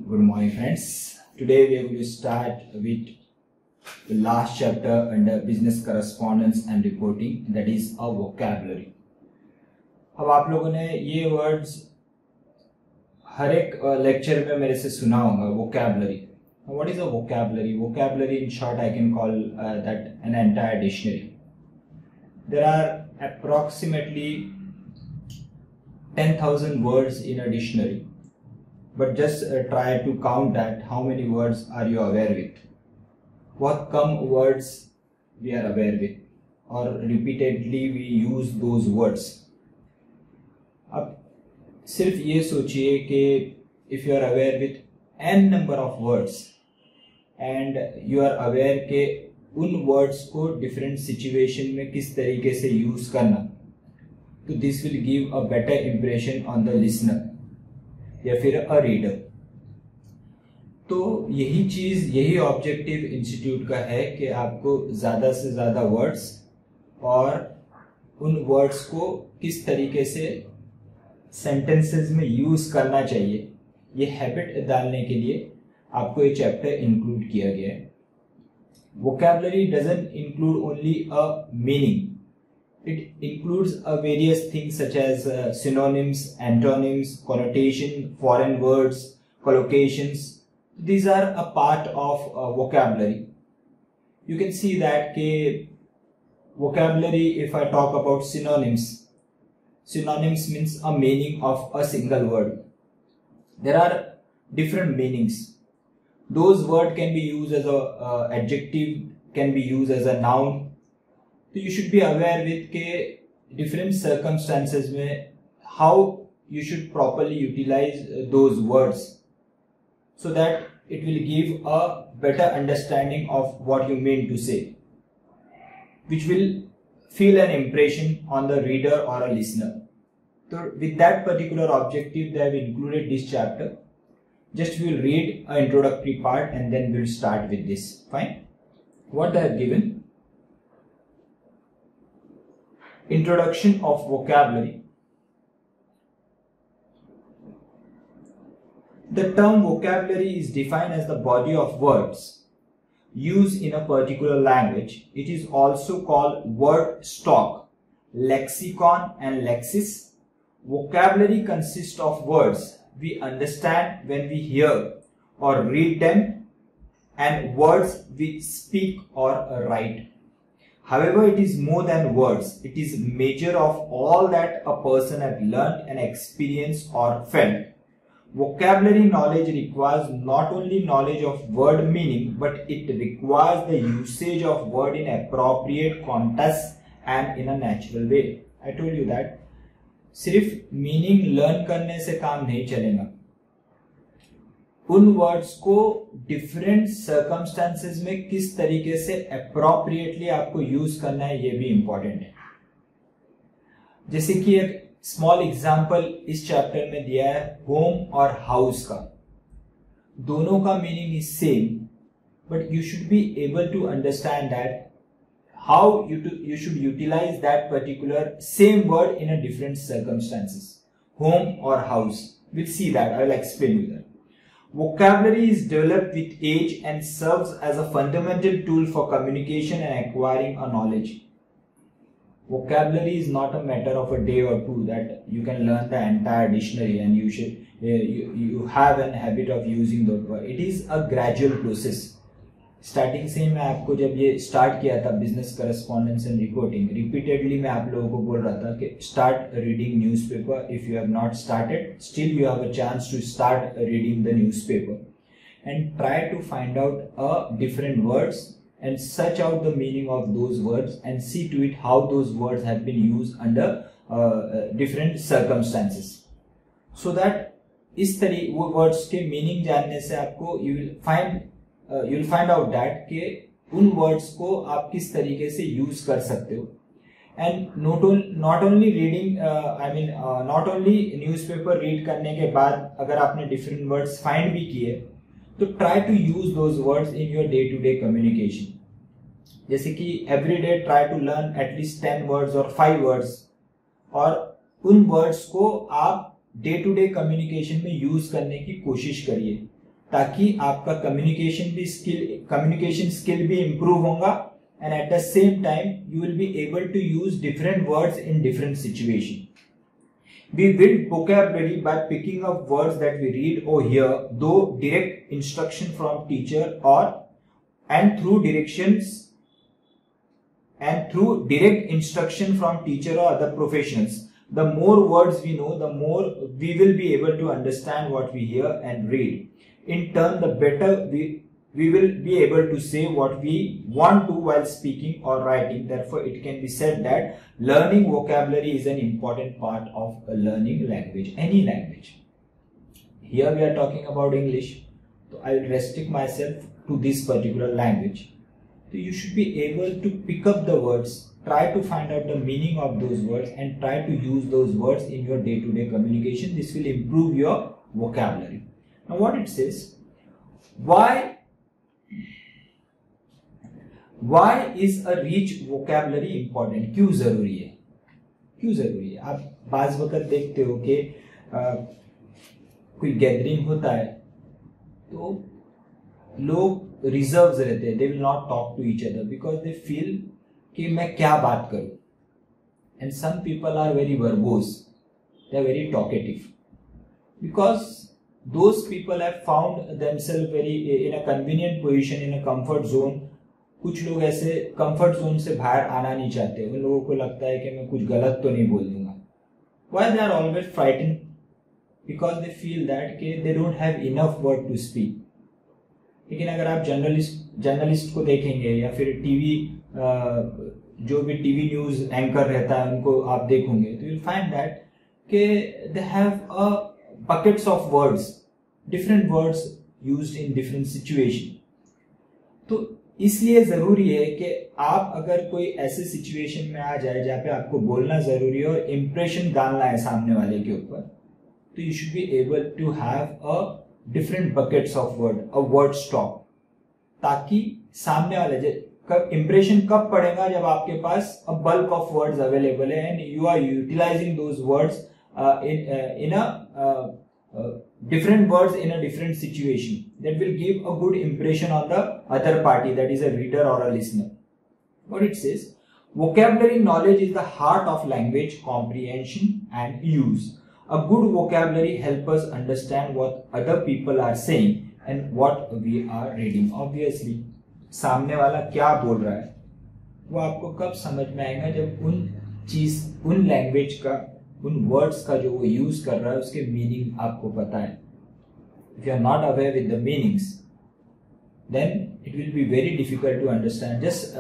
Good morning, friends. Today we are going to start with the last chapter under business correspondence and reporting, that is a vocabulary. अब आप लोगों ने ये words हर एक lecture में मेरे से सुना होगा. vocabulary. What is a vocabulary? Vocabulary, in short, I can call that an entire dictionary. There are approximately 10,000 words in a dictionary. But just try to count that. How many words are you aware with? What come words we are aware with, or repeatedly we use those words. अब सिर्फ ये सोचिए कि if you are aware with n number of words and you are aware के उन words को different situation में किस तरीके से use करना, तो this will give a better impression on the listener या फिर अ रीडर. तो यही चीज, यही ऑब्जेक्टिव इंस्टीट्यूट का है कि आपको ज्यादा से ज्यादा वर्ड्स और उन वर्ड्स को किस तरीके से सेंटेंसेस में यूज करना चाहिए, ये हैबिट डालने के लिए आपको ये चैप्टर इंक्लूड किया गया है. Vocabulary doesn't include only a meaning. It includes various things such as synonyms, antonyms, connotation, foreign words, collocations. These are a part of vocabulary. You can see that vocabulary, if I talk about synonyms, synonyms means a meaning of a single word. There are different meanings. Those words can be used as a adjective, can be used as a noun. So you should be aware with के different circumstances में how you should properly utilize those words, so that it will give a better understanding of what you mean to say, which will feel an impression on the reader or a listener. So with that particular objective, they have included this chapter. Just we will read an introductory part and then we will start with this. Fine. What they have given. Introduction of vocabulary. The term vocabulary is defined as the body of words used in a particular language. It is also called word stock, lexicon and lexis. Vocabulary consists of words we understand when we hear or read them and words we speak or write. However, it is more than words. It is a measure of all that a person has learned and experienced or felt. Vocabulary knowledge requires not only knowledge of word meaning, but it requires the usage of word in appropriate context and in a natural way. I told you that सिर्फ meaning learn करने से काम नहीं चलेगा. उन words को different circumstances में किस तरीके से अप्रोप्रिएटली आपको यूज करना है, ये भी इंपॉर्टेंट है. जैसे कि एक स्मॉल एग्जांपल इस चैप्टर में दिया है होम और हाउस का. दोनों का meaning is same, but you should be able to understand that how you should utilize that particular same word in a different circumstances. Home or house. We'll see that. I will explain you that. Vocabulary is developed with age and serves as a fundamental tool for communication and acquiring a knowledge. Vocabulary is not a matter of a day or two that you can learn the entire dictionary and you have an habit of using the word. It is a gradual process. Starting से मैं आपको जब ये start किया था business correspondence and reporting, repeatedly मैं आप लोगों को बोल रहा था कि start reading newspaper. If you have not started, still you have a chance to start reading the newspaper and try to find out a different words and search out the meaning of those words and see to it how those words have been used under different circumstances, so that इस तरीके वो words के meaning जानने से आपको you will find out that कि उन words को आप किस तरीके से यूज कर सकते हो. And not only reading, not only newspaper read करने के बाद अगर आपने डिफरेंट वर्ड्स फाइंड भी किए, तो try to use those words in your day to day communication. जैसे कि every day try to learn at least 10 words और 5 वर्ड्स, और उन वर्ड्स को आप डे टू डे कम्युनिकेशन में यूज करने की कोशिश करिए. ताकि आपका कम्युनिकेशन स्किल भी इंप्रूव होगा, and at the same time you will be able to use different words in different situation. We build vocabulary by picking up words that we read or hear, though direct instruction from teacher and through direct instruction from teacher or other professionals. The more words we know, the more we will be able to understand what we hear and read. In turn, the better we will be able to say what we want to while speaking or writing. Therefore, it can be said that learning vocabulary is an important part of a learning language, any language. Here we are talking about English, so I will restrict myself to this particular language. So you should be able to pick up the words, try to find out the meaning of those words and try to use those words in your day-to-day communication. This will improve your vocabulary. Now what it says, why is a rich vocabulary important? क्यों जरूरी है? क्यों जरूरी है? आप बाज़ वक़्त देखते हो कि कोई गैदरिंग होता है तो लोग रिजर्व्स रहते हैं, they will not talk to each other because they feel कि मैं क्या बात करूं. And some people are very verbose, they are very talkative because those people have found themselves very in a convenient position, in a comfort zone. कुछ लोग ऐसे comfort zone से बाहर आना नहीं चाहते, उन लोगों को लगता है कि मैं कुछ गलत तो नहीं बोल दूंगा. Why they are always frightened? Because they feel that कि they don't have enough word to speak. लेकिन अगर आप जर्नलिस्ट को देखेंगे या फिर टीवी जो भी टीवी न्यूज एंकर रहता है उनको आप देखोगे तो you'll find that कि they have a buckets of words, different words used in different situation. तो इसलिए जरूरी है कि आप अगर कोई ऐसे सिचुएशन में आ जाए जहाँ पे आपको बोलना जरूरी है और इम्प्रेशन डालना है सामने वाले के ऊपर, तो you should be able to have a different buckets of word, a word stock, ताकि सामने वाले कब इम्प्रेशन कब पड़ेगा, जब आपके पास a bulk of words available है and you are utilizing those words in a different words in a different situation that will give a good impression on the other party, that is a reader or a listener. What it says, vocabulary knowledge is the heart of language comprehension and use. A good vocabulary helps us understand what other people are saying and what we are reading. Obviously सामने वाला क्या बोल रहा है वो आपको कब समझ में आएगा, जब उन लैंग्वेज का, उन वर्ड्स का जो वो यूज कर रहा है उसके मीनिंग आपको पता है. If you are not aware with the meanings, then it will be very difficult to understand. Just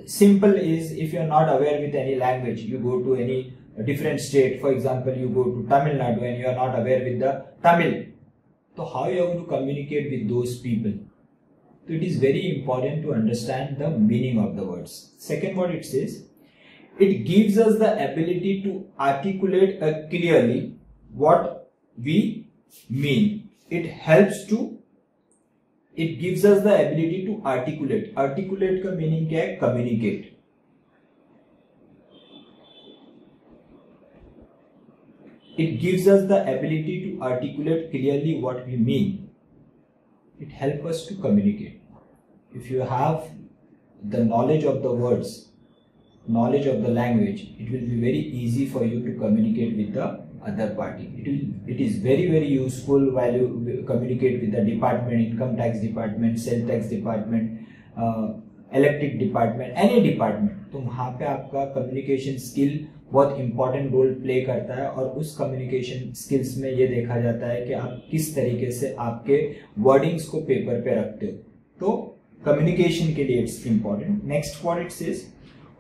simple is, if you are not aware with any language, you go to any different state, for example you go to Tamil Nadu and you are not aware with the Tamil, so how you are going to communicate with those people? So it is very important to understand the meaning of the words. Second, what it says, it gives us the ability to articulate clearly what we mean. It gives us the ability to articulate. Articulate का meaning क्या है? Communicate. It gives us the ability to articulate clearly what we mean. It helps us to communicate. If you have the knowledge of the words, knowledge of the language, it will be very easy for you to communicate with the other party. It is very useful while you communicate with the department, income tax department, sales tax department, electric department, any department. तो वहाँ पे आपका communication skill बहुत important role play करता है और उस communication skills में ये देखा जाता है कि आप किस तरीके से आपके wordings को पेपर पे रखते हो. तो communication के लिए it's important. Next what it says,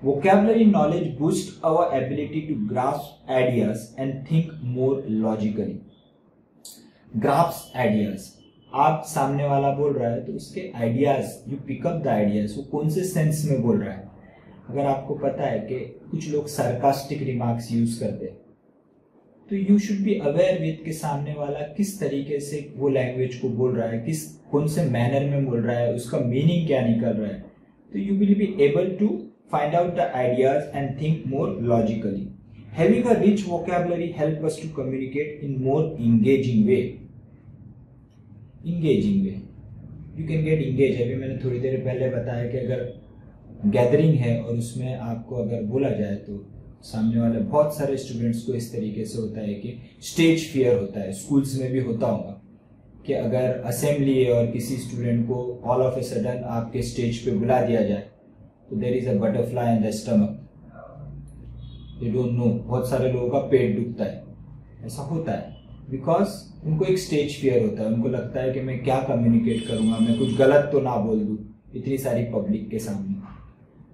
vocabulary knowledge boosts our ability to grasp ideas and think more logically. Grasp ideas. आप सामने वाला बोल रहा है तो उसके ideas, you pick up the ideas, वो कौन से सेंस में बोल रहा है. अगर आपको पता है कि कुछ लोग सार्कास्टिक रिमार्क्स यूज करते हैं तो you should be aware with कि सामने वाला किस तरीके से वो लैंग्वेज को बोल रहा है, कौन से मैनर में बोल रहा है, उसका मीनिंग क्या निकल रहा है. तो you will be able to find out the ideas and think more logically. Having a rich vocabulary helps us to communicate in more engaging way. Engaging way, you can get engage. अभी मैंने थोड़ी देर पहले बताया कि अगर gathering है और उसमें आपको अगर बोला जाए तो सामने वाले बहुत सारे स्टूडेंट्स को इस तरीके से होता है कि स्टेज फियर होता है, स्कूल्स में भी होता होगा कि अगर असेंबली है और किसी स्टूडेंट को ऑल ऑफ ए सडन आपके स्टेज पे बुला दिया जाए तो there is a butterfly in the stomach, they don't know, बहुत सारे लोगों का पेट दुखता है, ऐसा होता है बिकॉज उनको एक स्टेज फियर होता है, उनको लगता है कि मैं क्या कम्युनिकेट करूंगा, मैं कुछ गलत तो ना बोल दूं इतनी सारी पब्लिक के सामने।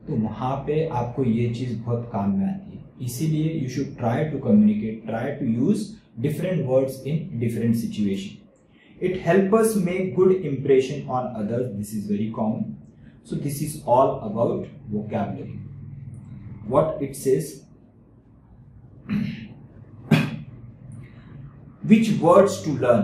तो वहां पे आपको ये चीज बहुत काम में आती है, इसीलिए you should try to communicate, try to use different words in different situation. It helps us make good impression on others. This is very common. So this is all about vocabulary. What it says, which words to learn.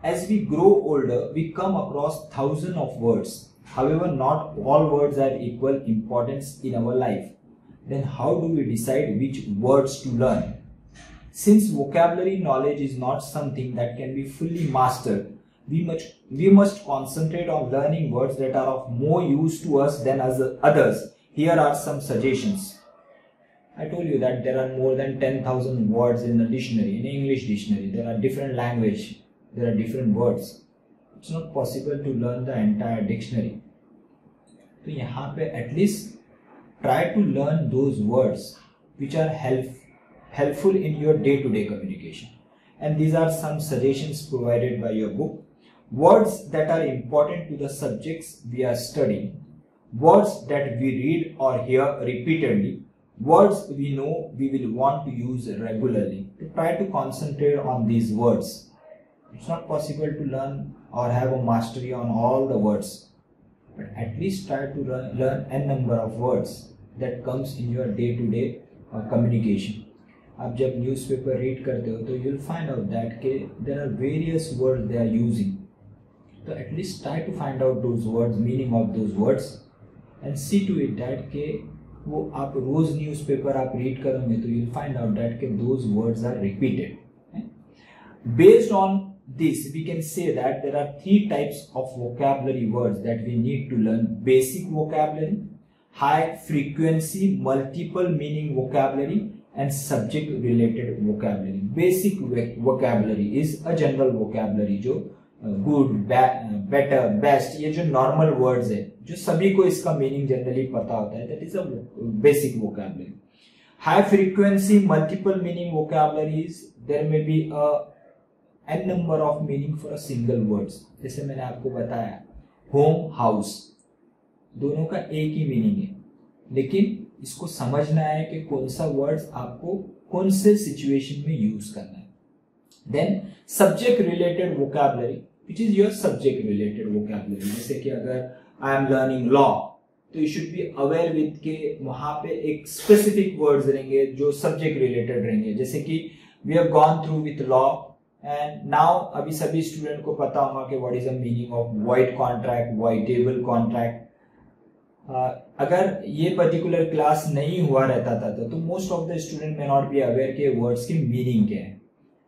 As we grow older, we come across thousands of words. However, not all words are equal importance in our life. Then how do we decide which words to learn? Since vocabulary knowledge is not something that can be fully mastered, we must concentrate on learning words that are of more use to us than others. Here are some suggestions. I told you that there are more than 10,000 words in the dictionary, in English dictionary. There are different language, there are different words. It's not possible to learn the entire dictionary. So यहाँ पे at least try to learn those words which are helpful in your day-to-day communication. And these are some suggestions provided by your book. Words that are important to the subjects we are studying. Words that we read or hear repeatedly. Words we know we will want to use regularly. To try to concentrate on these words. It's not possible to learn or have a mastery on all the words. But at least try to learn n number of words that comes in your day-to-day communication. आप जब newspaper read करते हो तो you will find out that के there are various words they are using, तो at least try to find out those words, meaning of those words and see to it that के वो आप रोज न्यूज़पेपर आप रीड करोगे तो you will find out that के those words are repeated. Based on this we can say that there are 3 types of vocabulary words that we need to learn: basic vocabulary, high frequency multiple meaning vocabulary, and subject related vocabulary. Basic vocabulary is a general vocabulary जो good, better, best, ये जो normal words है जो सभी को इसका meaning generally पता होता है, that is a basic vocabulary. High frequency multiple meaning vocabularies, there may be a n number of meaning for a single words. जैसे मैंने आपको बताया home, house दोनों का एक ही मीनिंग है, लेकिन इसको समझना है कि कौन सा वर्ड्स आपको कौन से सिचुएशन में यूज करना है. Then subject related vocabulary, which is your subject related vocabulary. जैसे कि अगर आई एम लर्निंग लॉ तो you should be aware with के वहां पे एक स्पेसिफिक वर्ड्स रहेंगे जो सब्जेक्ट रिलेटेड रहेंगे. जैसे कि we have gone through with law and now अभी सभी स्टूडेंट को पता होगा कि what is the meaning of void contract, voidable contract. अगर ये पर्टिकुलर क्लास नहीं हुआ रहता था तो most of the student may not be aware के वर्ड्स की मीनिंग क्या है.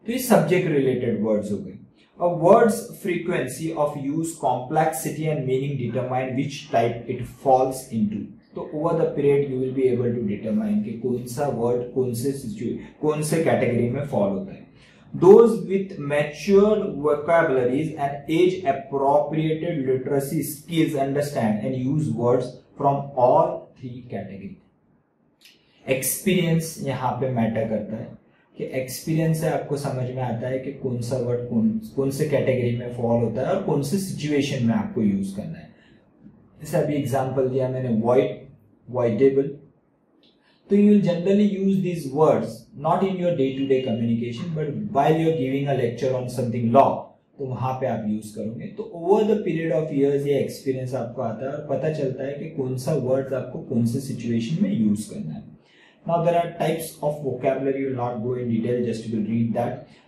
तो ये सब्जेक्ट रिलेटेड वर्ड्स हो गए. और words frequency of use, complexity and meaning determine which type it falls into. तो over the period you will be able to determine कि कौन सा वर्ड कौन से कैटेगरी में फॉल होता है. Those with mature vocabularies and age-appropriated literacy skills understand and use words from all 3 categories. Experience यहाँ पे मैटर करता है कि एक्सपीरियंस से आपको समझ में आता है कि कौन सा वर्ड कौन से कैटेगरी में फॉल होता है और कौन से सिचुएशन में आपको यूज करना है. जैसे अभी एग्जांपल दिया मैंने voidable. So you will generally use these words not in your day-to-day communication, but while you are giving a lecture on something law, तो वहां पे आप यूज करोगे. तो over the period of years ये एक्सपीरियंस आपको आता है और पता चलता है कि कौन सा वर्ड्स आपको कौन से सिचुएशन में यूज करना है. Now there are types of vocabulary. You will not go in detail, just will read that.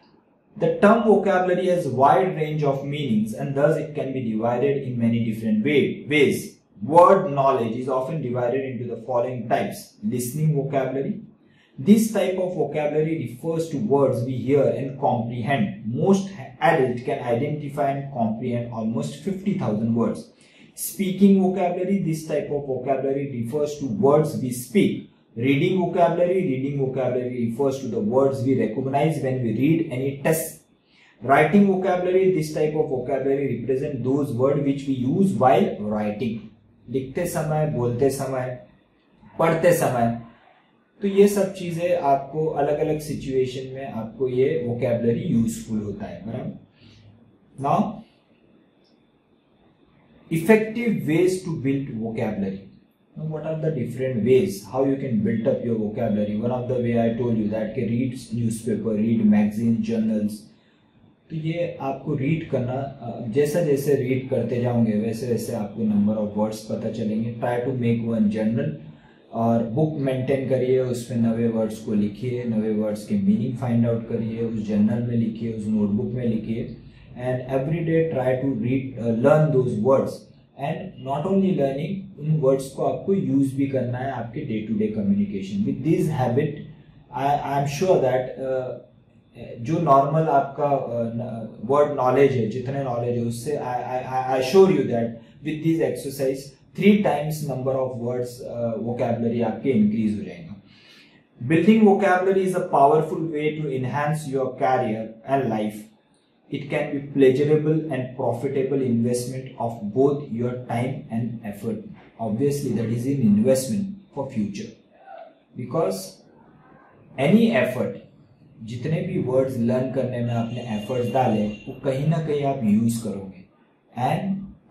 The term vocabulary has wide range of meanings and thus it can be divided in many different ways. Word knowledge is often divided into the following types: listening vocabulary, This type of vocabulary refers to words we hear and comprehend. Most adults can identify and comprehend almost 50,000 words. Speaking vocabulary, this type of vocabulary refers to words we speak. Reading vocabulary refers to the words we recognize when we read any text. Writing vocabulary, this type of vocabulary represent those words which we use while writing. लिखते समय, बोलते समय, पढ़ते समय, तो ये सब चीजें आपको अलग अलग सिचुएशन में आपको ये वोकैबुलरी यूजफुल होता है, बराबर. Now effective ways to build vocabulary. What are the different ways how you can build up your vocabulary? One of the way I told you that कि read newspaper, read magazine, journals. तो ये आपको read करना, जैसा जैसे read करते जाओगे वैसे वैसे आपको नंबर ऑफ वर्ड्स पता चलेंगे. Try to make one journal और बुक मेंटेन करिए, उसमें नए वर्ड्स को लिखिए, नए वर्ड्स के मीनिंग फाइंड आउट करिए, उस जर्नल में लिखिए, उस नोटबुक में लिखिए. And every day try to read learn those words. And not only learning, उन वर्ड्स को आपको यूज भी करना है आपके day to day communication. With this habit I am sure that जो नॉर्मल आपका वर्ड नॉलेज है, जितने नॉलेज है उससे I sure you that with this exercise 3 times number of words vocabulary आपके इंक्रीज हो जाएगा. Building vocabulary is a powerful way to enhance your career and life. It can be pleasurable and profitable investment of both your time and effort. Obviously, that is an investment for future. Because any effort, जितने भी words learn करने में आपने efforts डाले वो कहीं ना कहीं आप यूज करोगे. एंड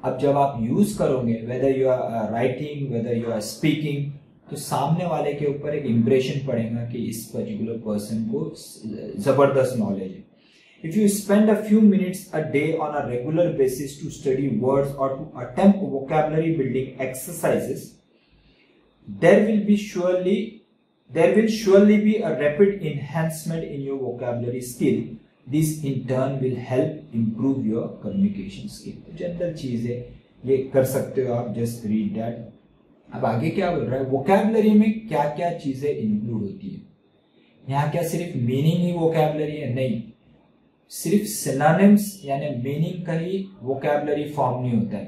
अब जब आप यूज करोगे, whether you are writing, whether you are speaking, तो सामने वाले के ऊपर एक इम्प्रेशन पड़ेगा कि इस पर्टिकुलर पर्सन को जबरदस्त नॉलेज है. If you spend a few minutes a day on a regular basis to study words or to attempt vocabulary building exercises, there will surely be a rapid enhancement in your vocabulary skill. This in turn will help improve your communication skill. General चीज है, ये कर सकते हो आप. Just read that. अब आगे क्या बोल रहा है, वोकैबुलरी में क्या क्या चीजें इंक्लूड होती है. यहाँ क्या सिर्फ मीनिंग ही वोकैबुलरी है? नहीं, सिर्फ सिनोनिम्स यानी मीनिंग का ही वोकैबुलरी फॉर्म नहीं होता है.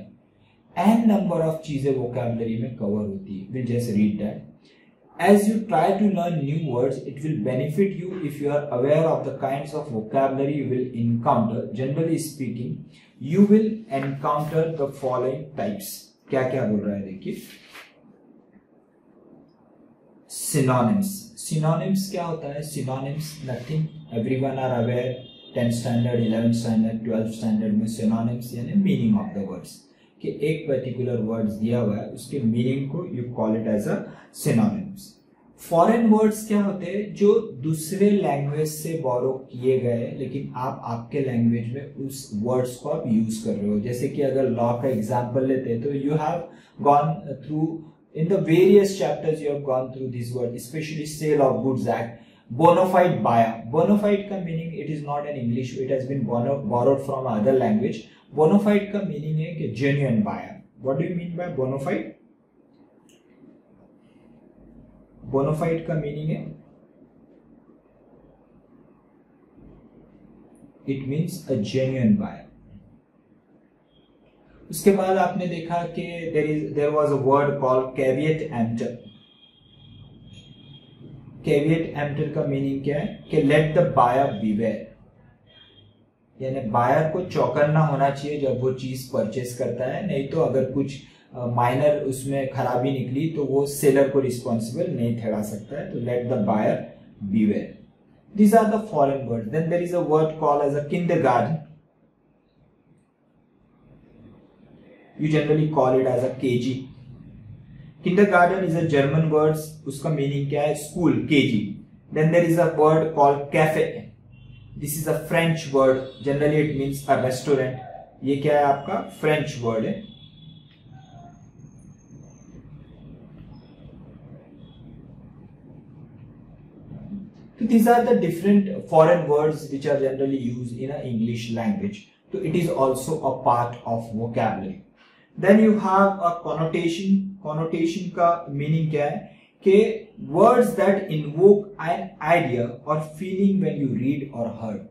एन नंबर ऑफ चीजें वोकैबुलरी में कवर होती है. Will just read that. As you try to learn new words, it will benefit you if you are aware of the kinds of vocabulary you will encounter. Generally speaking, you will encounter the following types. क्या क्या बोल रहा है देखिए. Synonyms. Synonyms क्या होता है? Synonyms nothing. Everyone are aware. 10th standard, 11th standard, 12th standard में synonyms यानी meaning of the words. कि एक पर्टिकुलर वर्ड्स दिया हुआ है, उसके मीनिंग को you call it as a synonyms. Foreign words क्या होते हैं? जो दूसरे लैंग्वेज से बोरो किए गए लेकिन आप आपके लैंग्वेज में उस वर्ड्स को आप यूज कर रहे हो. जैसे कि अगर लॉ का एग्जांपल लेते हैं तो you have gone through in the various chapters, you have gone through this word, specially sale of goods act. Bonafide buyer. Bonafide का meaning it is not an English, it has been borrowed from other language. Bonafide का meaning है कि genuine buyer. What do you mean by bonafide? Bonafide का meaning है, it means a genuine buyer. उसके बाद आपने देखा कि there was a word called caveat emptor. Caveat emptor का मीनिंग क्या है? कि लेट द बायर बीवेयर, यानी बायर को चौकन्ना होना चाहिए जब वो चीज परचेस करता है. नहीं तो अगर कुछ माइनर उसमें खराबी निकली तो वो सेलर को रिस्पॉन्सिबल नहीं ठहरा सकता है. तो let the buyer beware. These are the foreign words. Then there is a word called as a kindergarten. You generally call it as a KG. Kindergarten is a German word. उसका meaning क्या है? School, KG. Then there is a word called cafe. This is a French word. Generally it means a restaurant. ये क्या है आपका? French word है. So these are the different foreign words which are generally used in an English language. So it is also a part of vocabulary. Then you have a connotation. Connotation का meaning क्या है? कि words that invoke an idea or feeling when you read or heard.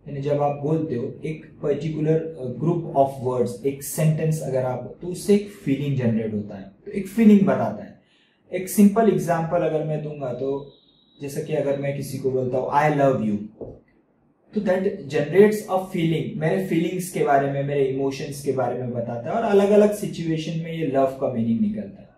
यानी जब आप बोलते हो एक पर्टिकुलर ग्रुप ऑफ वर्ड्स, एक सेंटेंस अगर आप, तो उससे एक फीलिंग जनरेट होता है, तो एक फीलिंग बताता है. एक सिंपल एग्जांपल अगर मैं दूंगा तो जैसे कि अगर मैं किसी को बोलता हूँ आई लव यू, तो दैट जनरेट्स अ फीलिंग, मेरे फीलिंग्स के बारे में, मेरे इमोशंस के बारे में बताता है, और अलग अलग सिचुएशन में ये लव का मीनिंग निकलता है.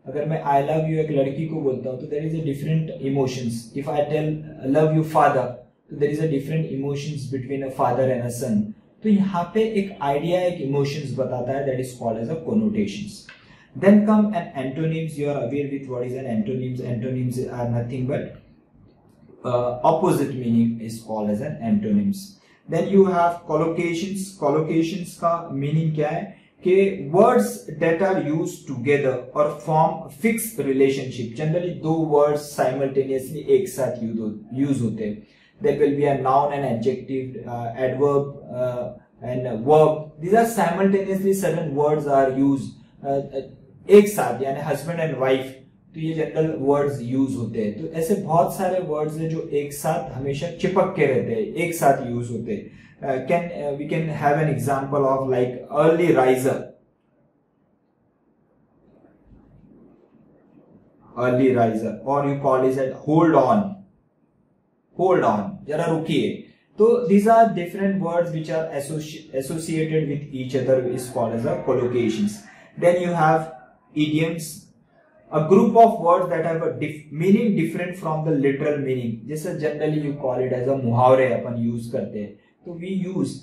अगर मैं आई लव यू एक लड़की को बोलता हूँ तो there is a different emotions. If I tell love you father, तो there is a different emotions between a father and a son. तो यहाँ पे एक आइडिया, एक इमोशंस बताता है, that is called as a connotations. Then come an antonyms. You are aware with what is an antonyms. Antonyms are nothing but opposite meaning is called as an antonyms. Then you have collocations. Collocations का meaning क्या है कि words that are used together or form fixed relationship. Generally दो words simultaneously एक साथ use होते हैं. There will be a noun and adjective, adverb and verb. These are simultaneously certain words are used. एक साथ, यानी हस्बैंड एंड वाइफ, तो ये जनरल वर्ड्स यूज होते हैं. तो ऐसे बहुत सारे वर्ड्स हैं जो एक साथ हमेशा चिपक के रहते हैं, एक साथ यूज होते हैं. We can have an example of like early riser. Early riser, और you call it hold on. Hold on, जरा रुकिए. तो these are different words which are associated with each other, is called as a collocations. Then you have idioms, a group of words that have a meaning different from the literal meaning. जैसे generally you call it as a मुहावरे अपन use करते हैं. तो we use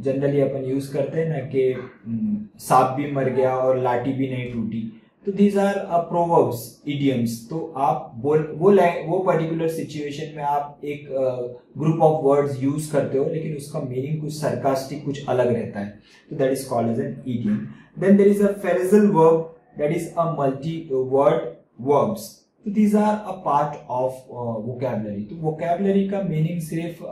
generally upon use करते हैं ना कि सांप भी मर गया और लाठी भी नहीं टूटी. तो these are proverbs, idioms. तो आप वो पर्टिकुलर सिचुएशन में आप एक ग्रुप ऑफ वर्ड्स यूज करते हो, लेकिन उसका मीनिंग कुछ सरकास्टिक, कुछ अलग रहता है. तो that is called as an idiom. Then there is a phrasal verb, that is a multi-word verbs. So these are a part of vocabulary. तो vocabulary का meaning सिर्फ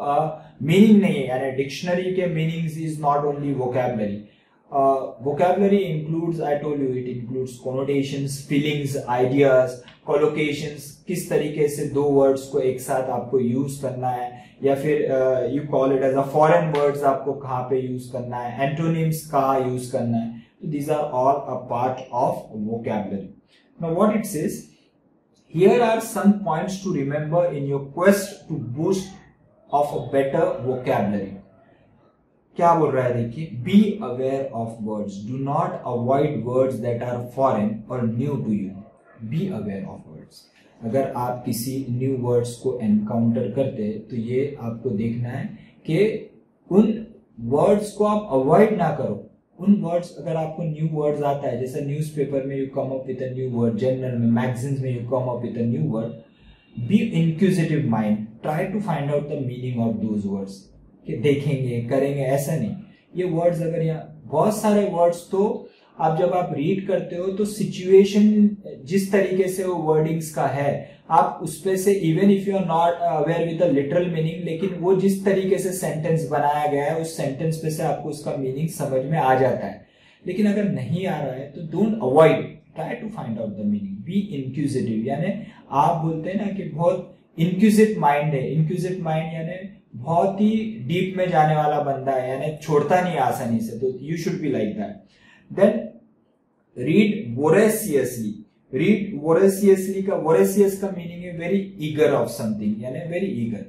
meaning नहीं है, यानी dictionary के meanings is not only vocabulary. Vocabulary includes, I told you, it includes connotations, feelings, ideas, collocations. किस तरीके से दो words को एक साथ आपको use करना है, या फिर you call it as a foreign words, आपको कहाँ पे use करना है, antonyms कहाँ use करना है. These are all a part of vocabulary. Now what it says, here are some points to remember in your quest to boost of a better vocabulary. क्या बोल रहा है देखिए, be aware of words, do not avoid words that are foreign or new to you. Be aware of words. अगर आप किसी new words को encounter करते हैं तो ये आपको देखना है कि उन words को आप avoid ना करो. उन वर्ड्स, अगर आपको न्यू वर्ड्स आता है, जैसे न्यूज़पेपर में you come up with a new word, journal में, मैगजीन्स में you come up with a new word, be inquisitive mind, try to find out the meaning of those words. कि देखेंगे, करेंगे, ऐसा नहीं. ये वर्ड्स अगर यहाँ बहुत सारे वर्ड्स, तो आप जब आप रीड करते हो तो सिचुएशन जिस तरीके से वो वर्डिंग्स का है, आप उसपे से, even if you are not aware with the literal meaning, लेकिन वो जिस तरीके से सेंटेंस बनाया गया है, उस सेंटेंस पे से आपको उसका मीनिंग समझ में आ जाता है. लेकिन अगर नहीं आ रहा है तो don't avoid, try to find out the meaning. Be inquisitive, यानी आप बोलते हैं ना कि बहुत इंक्विजिट माइंड है. इंक्विजिट माइंड यानी बहुत ही डीप में जाने वाला बंदा है, यानी छोड़ता नहीं आसानी से. तो you should be like that. Then read voraciously. Read voraciously का, voracious का meaning है very eager of something, यानी very eager.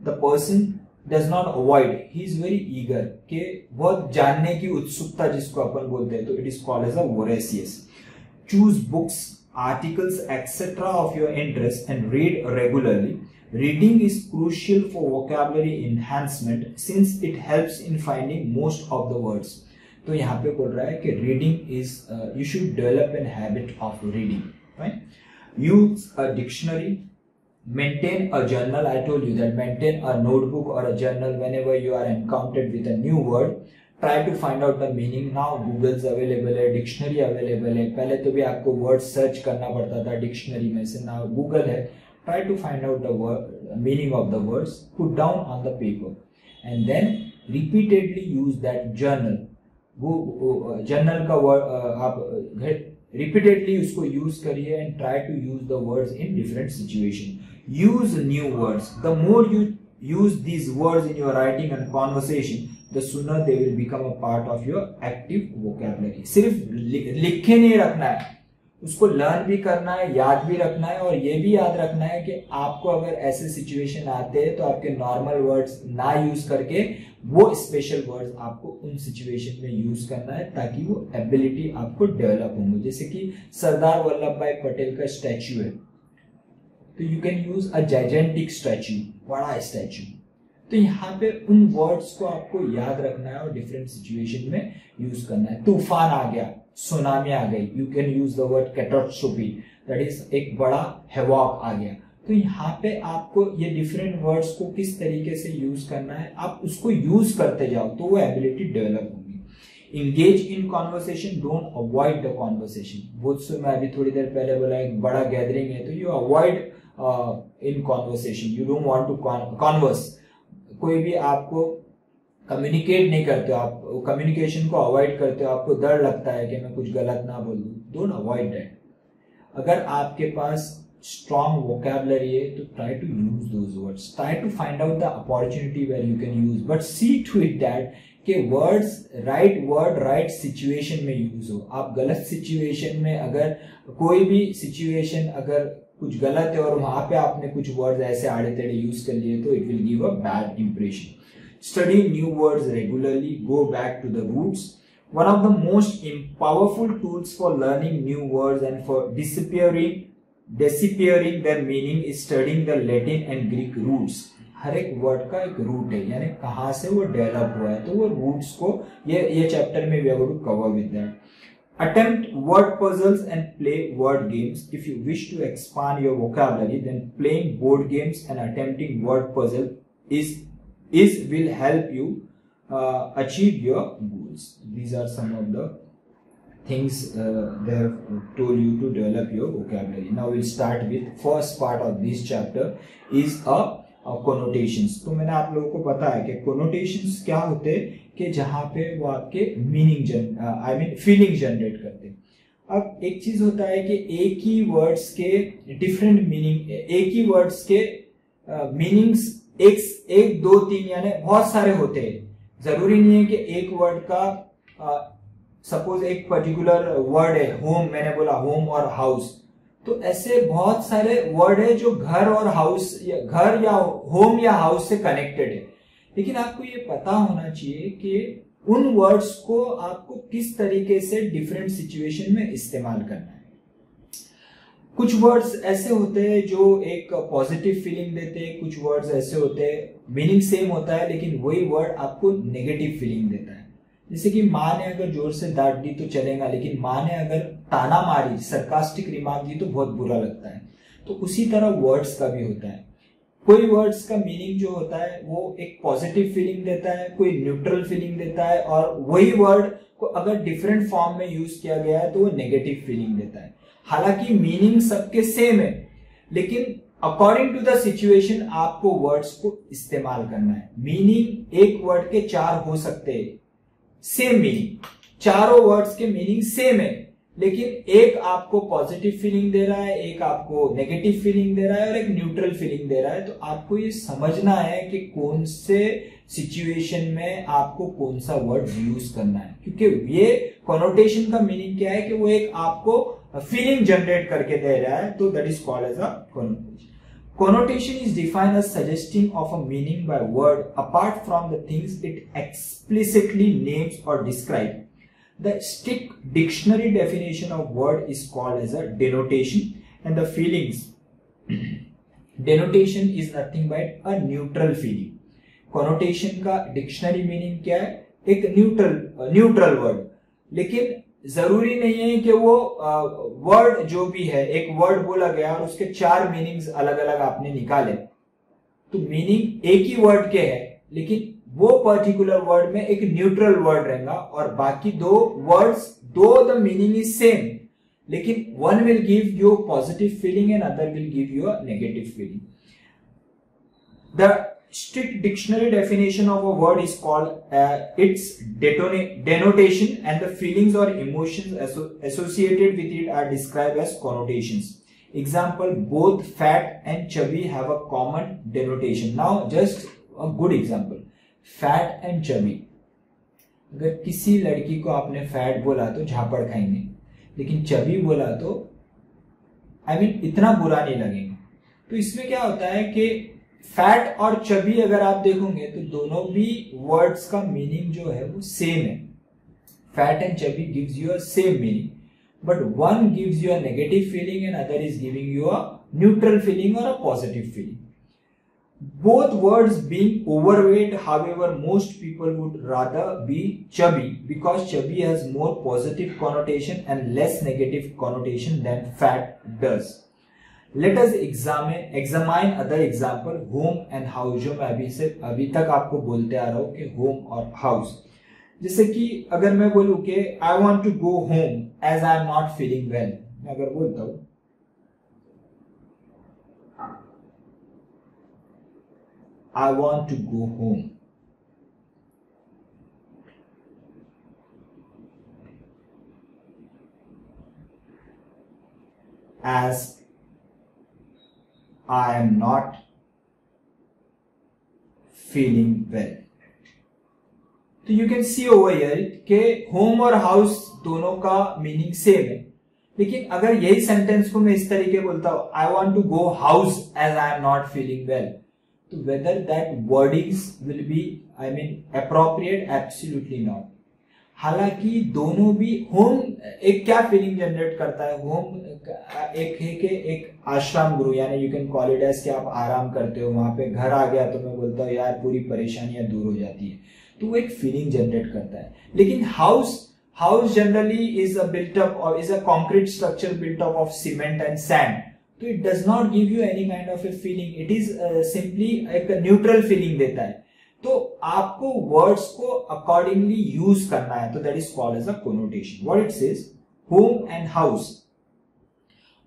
The person does not avoid, he is very eager, कि बहुत जानने की उत्सुकता जिसको अपन बोलते हैं, तो it is called as a voracious. Choose books, articles, etc. of your interest and read regularly. Reading is crucial for vocabulary enhancement since it helps in finding most of the words. तो यहाँ पे बोल रहा है कि reading is, you should develop an habit of reading, right? Use a dictionary, maintain a journal. I told you that maintain a notebook और a journal whenever you are encountered with a new word. Try to find out the meaning. Now Google's available है, dictionary available है. पहले तो भी आपको word search करना पड़ता था डिक्शनरी में से, नाउ गूगल है. Try to find out the meaning of the words, put down on the paper and then repeatedly use that journal. वो जर्नल का वर्ड आप रिपीटेडली उसको यूज करिए and try to use the words in different situation. Use new words. The more you use these words in your writing and conversation, the sooner they will become a part of your active vocabulary. सिर्फ लिखे नहीं रखना है, उसको learn भी करना है, याद भी रखना है, और ये भी याद रखना है कि आपको अगर ऐसे सिचुएशन आते हैं तो आपके नॉर्मल वर्ड्स ना यूज करके वो स्पेशल वर्ड्स आपको उन सिचुएशन में यूज करना है, ताकि वो एबिलिटी आपको डेवलप होंगे. जैसे कि सरदार वल्लभ भाई पटेल का स्टैच्यू है, तो you can use a gigantic statue, बड़ा स्टैच्यू. तो यहाँ पे उन वर्ड्स को आपको याद रखना है और डिफरेंट सिचुएशन में यूज करना है. तूफान आ गया, सुनामी आ गई, you can use the word catastrophe, that is एक बड़ा हैवॉक आ गया. तो यहाँ पे आपको ये डिफरेंट वर्ड्स को किस तरीके से यूज करना है, आप उसको यूज करते जाओ तो वो एबिलिटी डेवलप होगी. Engage in conversation, don't avoid the conversation. वो मैं अभी थोड़ी देर पहले बोला एक बड़ा गैदरिंग है तो you avoid in conversation, you don't want to converse. कोई भी आपको कम्युनिकेट नहीं करते हो, आप कम्युनिकेशन को अवॉइड करते हो, आपको डर लगता है कि मैं कुछ गलत ना बोल दूं, डोंट अवॉइड दैट. अगर आपके पास स्ट्रॉन्ग वोकैबुलरी है तो try to use those words, try to find out the opportunity where you can use, but see to it that कि words right word right situation में यूज हो. आप गलत situation में, अगर कोई भी सिचुएशन अगर कुछ गलत है और वहां पे आपने कुछ वर्ड्स ऐसे आड़े टेढ़े यूज कर लिए तो it will give a bad impression. Study new words regularly, go back to the roots. One of the most powerful tools for learning new words and for disappearing their meaning is studying the Latin and Greek roots. हर एक word का एक root है, यानी कहाँ से वो develop हुआ है, तो वो रूट्स को ये चैप्टर में we are going to cover with that. Attempt word puzzles and play word games. If you wish to expand your vocabulary, then playing board games and attempting word puzzle will help you achieve your goals. These are some of the things they have told you to develop your vocabulary. Now we'll start with first part of this chapter is a connotations. तो मैंने आप लोगों को पता है कि connotations क्या होते हैं कि जहाँ पे वो आपके मीनिंग फीलिंग जनरेट करते हैं. अब एक चीज होता है कि एक ही वर्ड्स के डिफरेंट मीनिंग, एक ही वर्ड्स के मीनिंग्स एक दो तीन यानी बहुत सारे होते हैं. जरूरी नहीं है कि एक वर्ड का सपोज एक पर्टिकुलर वर्ड है होम, मैंने बोला होम और हाउस, तो ऐसे बहुत सारे वर्ड है जो घर और हाउस, घर या होम या हाउस से कनेक्टेड है. लेकिन आपको ये पता होना चाहिए कि उन वर्ड्स को आपको किस तरीके से डिफरेंट सिचुएशन में इस्तेमाल करना है. कुछ वर्ड्स ऐसे होते हैं जो एक पॉजिटिव फीलिंग देते हैं, कुछ वर्ड्स ऐसे होते हैं मीनिंग सेम होता है लेकिन वही वर्ड आपको नेगेटिव फीलिंग देता है. जैसे कि माँ ने अगर जोर से डांट दी तो चलेगा, लेकिन माँ ने अगर ताना मारी, सरकास्टिक रिमार्क दी तो बहुत बुरा लगता है. तो उसी तरह वर्ड्स का भी होता है. कोई वर्ड्स का मीनिंग जो होता है वो एक पॉजिटिव फीलिंग देता है, कोई न्यूट्रल फीलिंग देता है, और वही वर्ड को अगर डिफरेंट फॉर्म में यूज किया गया है तो वो नेगेटिव फीलिंग देता है. हालांकि मीनिंग सबके सेम है, लेकिन अकॉर्डिंग टू द सिचुएशन आपको वर्ड्स को इस्तेमाल करना है. मीनिंग एक वर्ड के चार हो सकते हैं, सेम मीनिंग, चारों वर्ड्स के मीनिंग सेम है, लेकिन एक आपको पॉजिटिव फीलिंग दे रहा है, एक आपको नेगेटिव फीलिंग दे रहा है और एक न्यूट्रल फीलिंग दे रहा है. तो आपको ये समझना है कि कौन से सिचुएशन में आपको कौन सा वर्ड यूज करना है, क्योंकि ये कॉनोटेशन का मीनिंग क्या है कि वो एक आपको फीलिंग जनरेट करके दे रहा है, तो that is called as a connotation. Connotation is defined as suggesting of a meaning by word apart from the things it explicitly names or describes. The strict dictionary definition of word is called as a denotation, and the feelings denotation is nothing but a neutral feeling. Connotation का dictionary meaning क्या है? एक neutral word, लेकिन जरूरी नहीं है कि वो वर्ड जो भी है, एक वर्ड बोला गया और उसके चार मीनिंग्स अलग अलग आपने निकाले, तो मीनिंग एक ही वर्ड के है लेकिन वो पर्टिकुलर वर्ड में एक न्यूट्रल वर्ड रहेगा और बाकी दो वर्ड्स, दो द मीनिंग इज सेम, लेकिन one will give you positive feeling and other will give you a negative feeling. The strict dictionary definition of a word is called its denotation, and the feelings or emotions associated with it are described as connotations. Example, both fat and chubby have a common denotation. Now just a good example, fat and chubby. अगर किसी लड़की को आपने fat बोला तो झापड़ खाएंगे, लेकिन chubby बोला तो इतना बुरा नहीं लगेगा। तो इसमें क्या होता है कि फैट और चबी अगर आप देखोगे तो दोनों भी वर्ड्स का मीनिंग जो है वो सेम है। Fat and chubby gives you a same meaning, but one gives you a negative feeling and other is giving you a neutral feeling और a positive feeling. Both words being overweight, however, most people would rather be chubby because chubby has more positive connotation and less negative connotation than fat does. Let us examine other example, home and house, जो मैं अभी तक आपको बोलते आ रहा हूँ कि home और house। जैसे कि अगर मैं बोलूँ कि I want to go home as I am not feeling well, मैं अगर बोलता हूँ I want to go home, as I am not feeling well. तो you can see over here कि home और house दोनों का मीनिंग सेम है, लेकिन अगर यही सेंटेंस को मैं इस तरीके बोलता हूं I want to go house as I am not feeling well, तो whether that wordings will be appropriate, absolutely not. हालांकि दोनों भी होम एक क्या फीलिंग जनरेट करता है, होम एक है कि एक आश्रम गुरु, यानी you can call it as कि आप आराम करते हो वहां पे, घर आ गया तो मैं बोलता हूँ यार पूरी परेशानियां दूर हो जाती है, तो वो एक फीलिंग जनरेट करता है। लेकिन house generally is a built up और is a concrete structure built up of cement and sand, तो it does not give you any kind of a feeling, it is simply एक neutral feeling देता है। तो आपको words को accordingly use करना है, तो that is called as a connotation. What it says, home and house,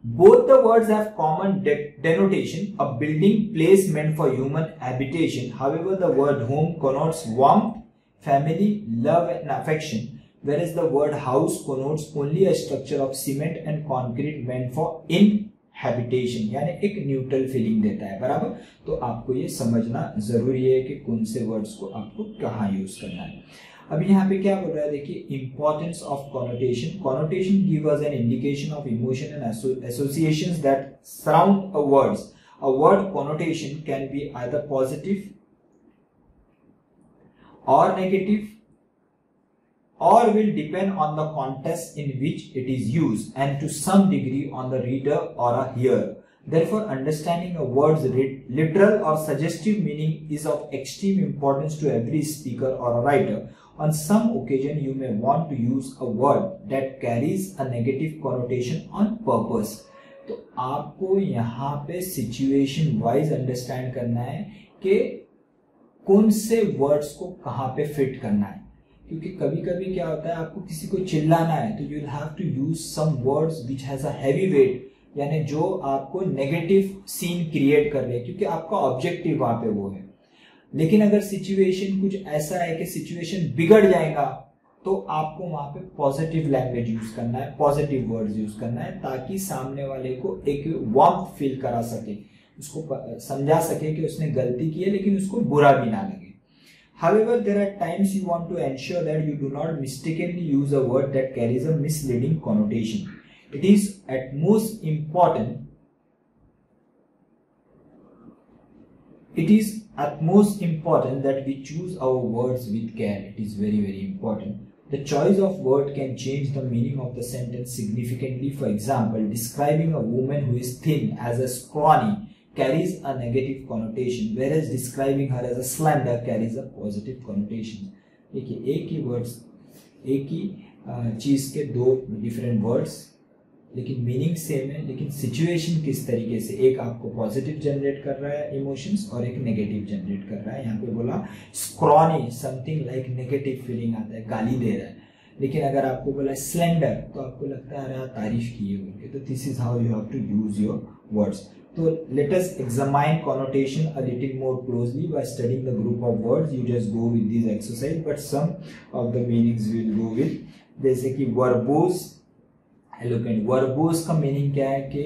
both the words have common denotation, a building place meant for human habitation. However, the word home connotes warmth, family, love and affection, whereas the word house connotes only a structure of cement and concrete meant for inhabitation, यानी एक neutral feeling देता है, बराबर। तो आपको ये समझना जरूरी है कि कौन से वर्ड्स को आपको कहाँ यूज करना है। अब यहाँ पे क्या बोल रहा है, देखिए, importance of connotation. Connotation give us an indication of emotion and associations that surround a words. A word connotation can be either positive और negative, or will depend on the context in which it is used and to some degree on the reader or a hearer. Therefore, understanding a word's literal or suggestive meaning is of extreme importance to every speaker or a writer. On some occasion, you may want to use a word that carries a negative connotation on purpose. तो आपको यहाँ पे situation wise understand करना है कि कौन से words को कहाँ पे fit करना है, क्योंकि कभी कभी क्या होता है, आपको किसी को चिल्लाना है तो you will have to use some words which has a heavy weight, यानी जो आपको नेगेटिव सीन क्रिएट कर रहे हैं, क्योंकि आपका ऑब्जेक्टिव वहां पे वो है। लेकिन अगर सिचुएशन कुछ ऐसा है कि सिचुएशन बिगड़ जाएगा, तो आपको वहां पे पॉजिटिव लैंग्वेज यूज करना है, पॉजिटिव वर्ड्स यूज करना है, ताकि सामने वाले को एक वार्मथ फील करा सके, उसको समझा सके कि उसने गलती की है लेकिन उसको बुरा भी ना लगे। However, there are times you want to ensure that you do not mistakenly use a word that carries a misleading connotation. It is at most important that we choose our words with care. It is very, very important. The choice of word can change the meaning of the sentence significantly. For example, describing a woman who is thin as a scrawny carries a negative connotation, whereas describing her as a slender carries a positive connotation. देखिए, एक ही words, एक ही चीज के दो different words, लेकिन meaning same है, लेकिन situation किस तरीके से, एक आपको पॉजिटिव जनरेट कर रहा है इमोशंस और एक नेगेटिव जनरेट कर रहा है। यहाँ पे बोला scrawny, something like negative feeling आता है, गाली दे रहा है, लेकिन अगर आपको बोला स्लेंडर तो आपको लगता है अरे तारीफ की है। तो this is how you have to use your words. तो let us examine connotation a little more closely by studying the group of words. You just go with this exercise, but some of the meanings will go with. जैसे कि verbose, eloquent. Verbose का meaning क्या है कि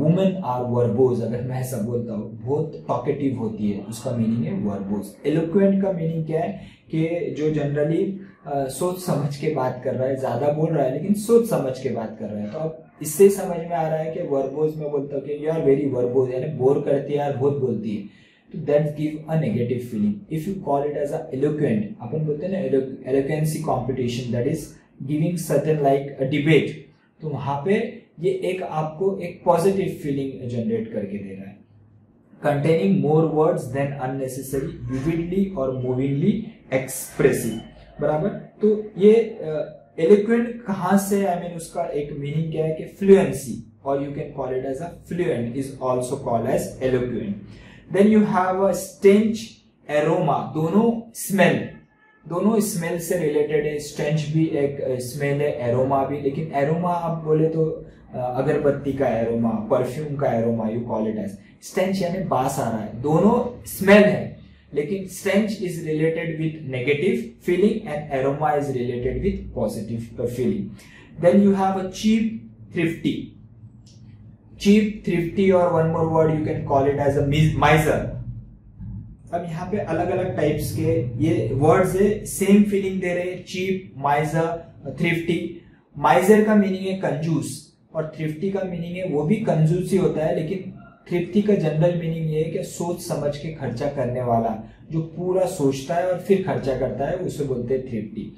women are verbose. अगर मैं ऐसा बोलता हूँ बहुत talkative होती है, उसका meaning है verbose. Eloquent का meaning क्या है कि जो जनरली सोच समझ के बात कर रहा है, ज्यादा बोल रहा है लेकिन सोच समझ के बात कर रहा है. तो अब इससे समझ में आ रहा है कि वर्बोज में बोलता हूँ कि यू आर वेरी वर्बोज, यानी बोर करती है यार, बहुत बोलती है, तो that give a negative feeling. If you call it as a eloquent, अपन बोलते हैं ना eloquence competition, that is giving certain like a debate, तो वहां पे ये एक आपको एक पॉजिटिव फीलिंग जनरेट करके दे रहा है. Containing more words than unnecessary, vividly और मूविंगली एक्सप्रेसिव. बराबर. तो ये एलोक्वेंट कहां से, आई मीन उसका एक मीनिंग क्या है कि फ्लुएंसी, और you can call it as a fluent is also called as eloquent. Then you have a stench, aroma. दोनों स्मेल से रिलेटेड है. स्टेंच भी एक स्मेल है, एरोमा भी. लेकिन एरोमा आप बोले तो अगरबत्ती का एरोमा, परफ्यूम का aroma, you call it as. Stench यानी बास आ रहा है. दोनों स्मेल है, लेकिन stench is related with negative feeling and aroma is related with positive feeling. Then you have a cheap, thrifty. Cheap, thrifty, or one more word you can call it as a miser. अब यहाँ पे अलग अलग types के ये words है, same feeling दे रहे हैं. Cheap, माइजर, thrifty. माइजर का मीनिंग है कंजूस और थ्रिफ्टी का मीनिंग है वो भी कंजूस ही होता है, लेकिन थ्रिफ्टी का जनरल मीनिंग ये है कि सोच समझ के खर्चा करने वाला, जो पूरा सोचता है और फिर खर्चा करता है, उसे बोलते हैं थ्रिफ्टी.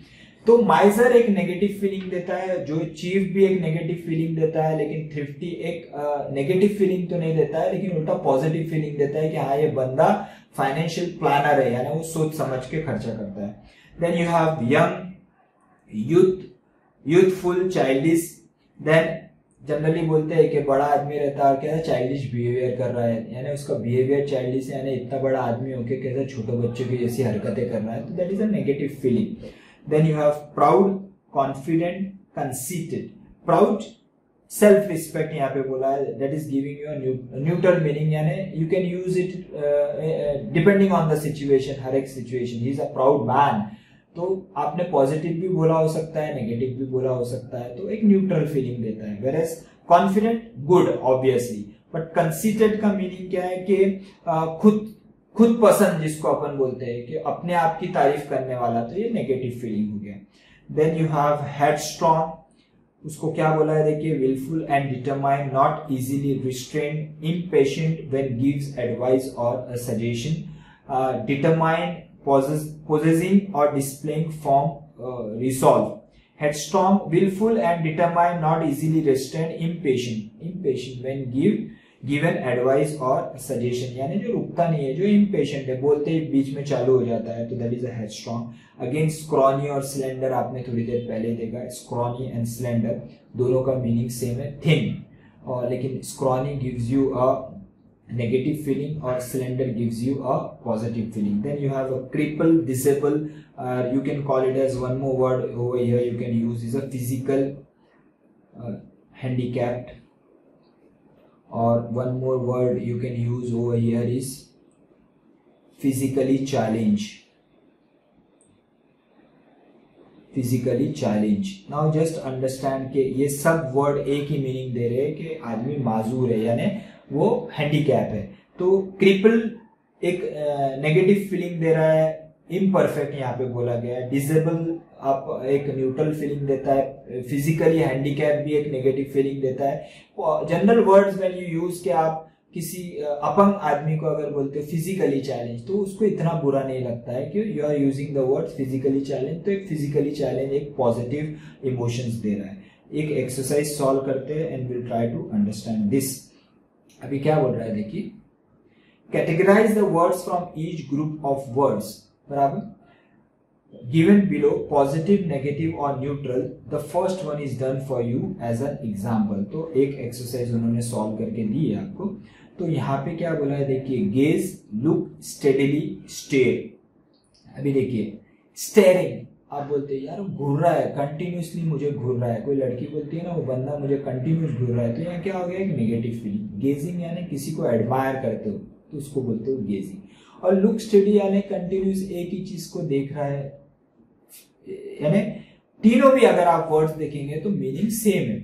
तो माइजर एक नेगेटिव फीलिंग देता है, जो चीफ भी एक नेगेटिव फीलिंग देता है, लेकिन थ्रिफ्टी एक नेगेटिव फीलिंग तो नहीं देता है, लेकिन उल्टा पॉजिटिव फीलिंग देता है कि हाँ ये बंदा फाइनेंशियल प्लानर है, यानी वो सोच समझ के खर्चा करता है. Then you have young, youthful, childish. Then generally बोलते हैं कि बड़ा आदमी रहता है क्या चाइल्डिश बिहेवियर कर रहा है, यानी उसका बिहेवियर चाइल्डिश है, यानी इतना बड़ा आदमी होके कैसे छोटे बच्चों की जैसी हरकतें कर रहा है, तो that is a negative feeling. Then you have proud, confident, conceited. Proud self respect यहाँ पे बोला है, that is giving you neutral meaning, यानी you can use it depending on the situation. हर एक situation, he is a proud man. तो आपने positive भी बोला हो सकता है, नेगेटिव भी बोला हो सकता है, तो एक न्यूट्रल फीलिंग देता है. Whereas confident, good obviously, but conceited का मीनिंग क्या है कि खुद पसंद, जिसको अपन बोलते हैं कि अपने आप की तारीफ करने वाला, तो ये नेगेटिव फीलिंग हो गया. Then you have headstrong. उसको क्या बोला है देखिए, wilful and determine, not easily restrained, impatient when gives advice और suggestion, determine, possessing or displaying form, resolve. Headstrong, willful and determined, not easily restrained, impatient when given advice or suggestion, यानी जो रुकता नहीं है, जो impatient है, बोलते ही बीच में चालू हो जाता है, तो that is a headstrong. Again, scrawny और slender आपने थोड़ी देर पहले देखा. scrawny and slender दोनों का मीनिंग सेम है, thin, और लेकिन scrawny gives you a negative feeling or slender gives you a positive feeling. Then you have a cripple, disable, you can call it as one more word over here you can use is a physical, handicapped, or one more word you can use over here is physically challenged. Physically challenged. Now just understand कि ये सब word एक ही meaning दे रहे हैं कि आदमी माजूर है, यानी वो हैंडीकैप है. तो क्रिपल एक नेगेटिव फीलिंग दे रहा है, इम्परफेक्ट यहाँ पे बोला गया है. डिसेबल आप एक न्यूट्रल फीलिंग देता है. फिजिकली हैंडीकैप भी एक नेगेटिव फीलिंग देता है. General words when you use के आप किसी अपंग आदमी को अगर बोलते हो फिजिकली चैलेंज, तो उसको इतना बुरा नहीं लगता है कि you are using the word physically challenge. तो एक फिजिकली चैलेंज एक पॉजिटिव इमोशंस दे रहा है. एक एक्सरसाइज सॉल्व करते हैं and will try to understand this. अभी क्या बोल रहा है देखिए, categorize the words from each group of words. बराबर. गिवन बिलो पॉजिटिव, नेगेटिव और neutral. The first one is done for you as an example. तो एक एक्सरसाइज उन्होंने सॉल्व करके दी है आपको. तो यहाँ पे क्या बोला है देखिए, गेज, लुक, स्टेडिली, स्टेयर. अभी देखिए स्टेयरिंग, आप बोलते हैं यार घूर रहा है, कंटिन्यूसली मुझे घूर रहा है, कोई लड़की बोलती है ना वो बंदा मुझे कंटिन्यूस घूर रहा है, तो यहाँ क्या हो गया, एक नेगेटिव फीलिंग। गेजिंग यानी किसी को एडमायर करते हो तो उसको बोलते हो गेजिंग। और लुक स्टडी यानी कंटिन्यूस एक ही चीज को देख रहा है, यानी तीनों भी अगर आप वर्ड्स देखेंगे तो मीनिंग सेम है।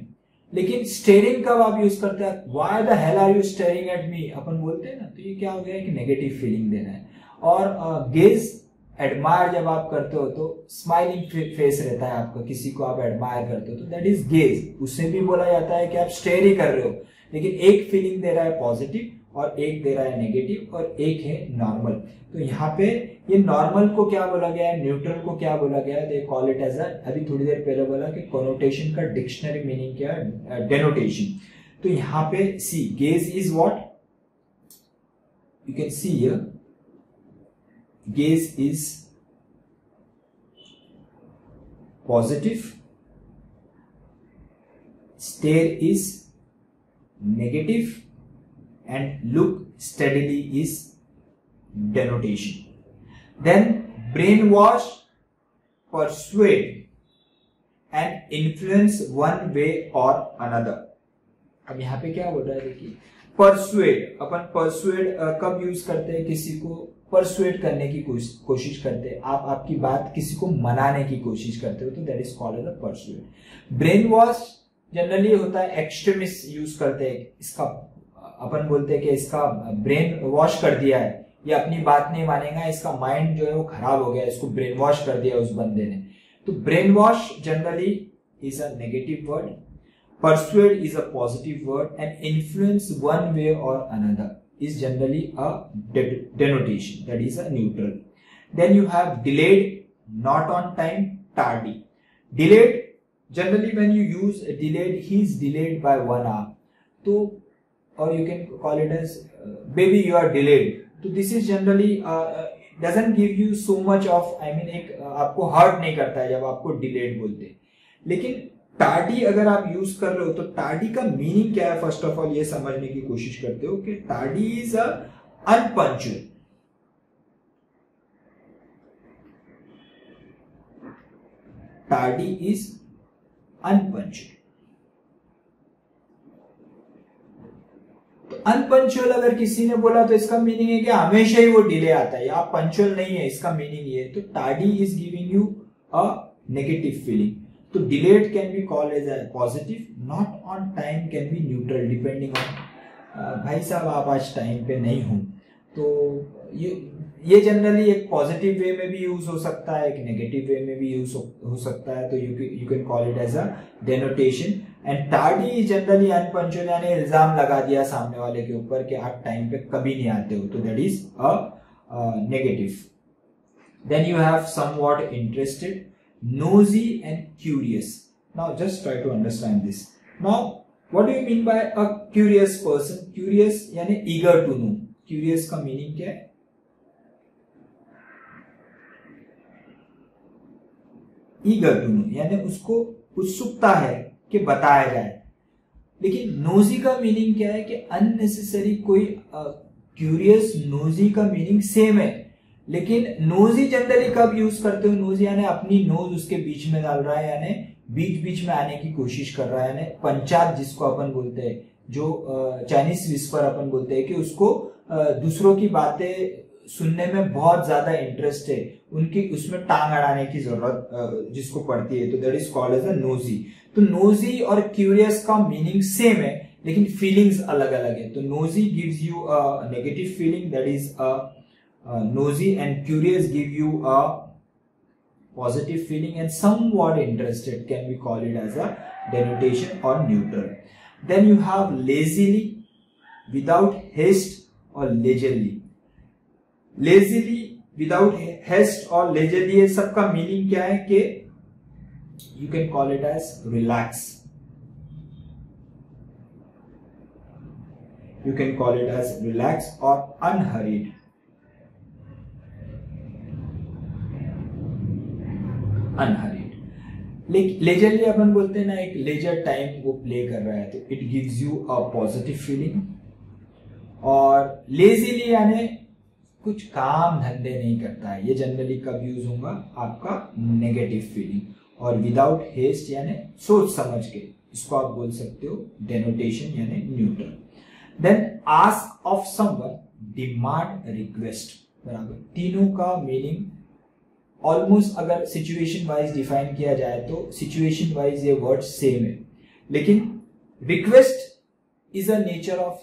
लेकिन स्टेरिंग कब आप यूज करते हैं, why the hell are you staring at me अपन बोलते हैं ना, तो ये क्या हो गया, एक नेगेटिव फीलिंग देना है। और गेज एडमायर जब आप करते हो तो स्माइलिंग फेस रहता है आपका, किसी को आप एडमायर करते हो तो दैट इज गेज। उससे भी बोला जाता है कि आप स्टेयर ही कर रहे हो, लेकिन एक फीलिंग दे रहा है पॉजिटिव और एक दे रहा है नेगेटिव और एक है नॉर्मल। तो यहाँ पे ये नॉर्मल को क्या बोला गया है, न्यूट्रल को क्या बोला गया है, दे कॉल इट एज अभी थोड़ी देर पहले बोला कि कोनोटेशन का डिक्शनरी मीनिंग क्या है, डेनोटेशन। तो यहाँ पे see gaze is what, you can see here, gaze is positive, stare is negative, and look steadily is denotation. Then brainwash, persuade and influence one way or another. अब यहाँ पे क्या बोल रहा है देखिए, परसुएड, अपन परसुएड कब यूज करते हैं, किसी को परसुएड करने की कोशिश करते हैं, आप आपकी बात किसी को मनाने की कोशिश करते हो तो that is called as a persuade. Brainwash generally होता है एक्सट्रीमिस्ट यूज करते हैं, इसका अपन बोलते हैं कि इसका ब्रेन वॉश कर दिया है, ये अपनी बात नहीं मानेगा, इसका माइंड जो है वो खराब हो गया, इसको ब्रेन वॉश कर दिया उस बंदे ने। तो brain wash generally is a negative word, persuade is a positive word, and influence one way or another is generally a denotation, that is a neutral. Then you have delayed, not on time, tardy. Delayed, generally when you use delayed, he is delayed by 1 hour. So, or you can call it as baby you are delayed. So this is generally doesn't give you so much of, I mean एक आपको hurt नहीं करता है जब आपको delayed बोलते हैं। लेकिन टार्डी अगर आप यूज कर रहे हो तो टार्डी का मीनिंग क्या है, फर्स्ट ऑफ ऑल ये समझने की कोशिश करते हो कि tardy is a unpunctual. Tardy is unpunctual. तो अनपंक्चुअल अगर किसी ने बोला तो इसका मीनिंग है कि हमेशा ही वो डिले आता है या पंक्चुअल नहीं है, इसका मीनिंग ये है। तो tardy is giving you a negative feeling. तो delayed can be called as a positive, not on time can be neutral depending on भाई साहब आप आज टाइम पे नहीं हो। तो ये जनरली एक पॉजिटिव वे में भी यूज हो सकता है, एक नेगेटिव वे में भी यूज हो सकता है। तो you can call it as a denotation. And tardy generally unpunctual यानी इल्जाम लगा दिया सामने वाले के ऊपर कि आप टाइम पे कभी नहीं आते हो, तो that is a negative. Then you have somewhat interested, nosy and curious. Now just try to understand this. Now what do you mean by a curious person? Curious यानी eager to know. Curious का meaning क्या है? Eager to know यानी उसको उत्सुकता है कि बताया जाए। लेकिन nosy का मीनिंग क्या है कि unnecessary कोई curious nosy का मीनिंग सेम है, लेकिन नोजी जनरली कब यूज करते हो, नोजी यानी अपनी नोज उसके बीच में डाल रहा है, यानी बीच बीच में आने की कोशिश कर रहा है, यानी पंचायत जिसको अपन बोलते हैं, जो चाइनीज विस्पर अपन बोलते हैं कि उसको दूसरों की बातें सुनने में बहुत ज्यादा इंटरेस्ट है, उनकी उसमें टांग अड़ाने की जरूरत जिसको पड़ती है, तो that is called as a nosy. तो नोजी और क्यूरियस का मीनिंग सेम है लेकिन फीलिंग्स अलग अलग है। तो nosy gives you a negative feeling, that is nosy, and curious give you a positive feeling, and somewhat interested can be called it as a denotation or neutral. Then you have lazily, without haste or leisurely. Lazily, without haste or leisurely, ये सबका meaning क्या है कि you can call it as relax. You can call it as relax or unhurried. Unhurried. Leisurely अपन बोलते हैं ना, एक लेजर टाइम वो प्ले कर रहा है, तो it gives you a positive feeling. और लेजीली यानी कुछ काम धंधे नहीं करता है, ये जनरली कब यूज होगा, आपका नेगेटिव फीलिंग। और विदाउट हेस्ट यानी सोच समझ के, इसको आप बोल सकते हो डेनोटेशन यानी neutral. Then ask of someone, demand, request, बराबर। तीनों का मीनिंग ऑलमोस्ट अगर सिचुएशन वाइज डिफाइन किया जाए तो सिचुएशन वाइज ये वर्ड सेम है, लेकिन request is a nature of,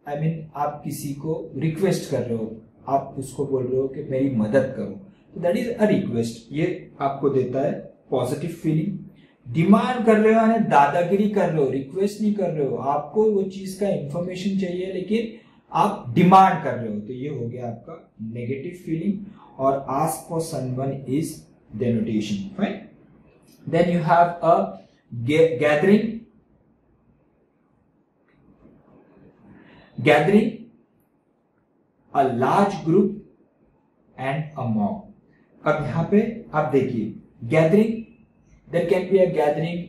I mean आप किसी को रिक्वेस्ट कर रहे हो, आप उसको बोल रहे हो कि मेरी मदद करो, तो दैट इज अ रिक्वेस्ट, ये आपको देता है पॉजिटिव फीलिंग। डिमांड कर रहे हो यानी दादागिरी कर रहे हो, रिक्वेस्ट नहीं कर रहे हो, आपको वो चीज का इंफॉर्मेशन चाहिए लेकिन आप डिमांड कर रहे हो, तो ये हो गया आपका नेगेटिव फीलिंग। और ask for someone is denotation, fine. Then you have a gathering, gathering a large group and a mob. अब यहां पे आप देखिए gathering, there can be a gathering,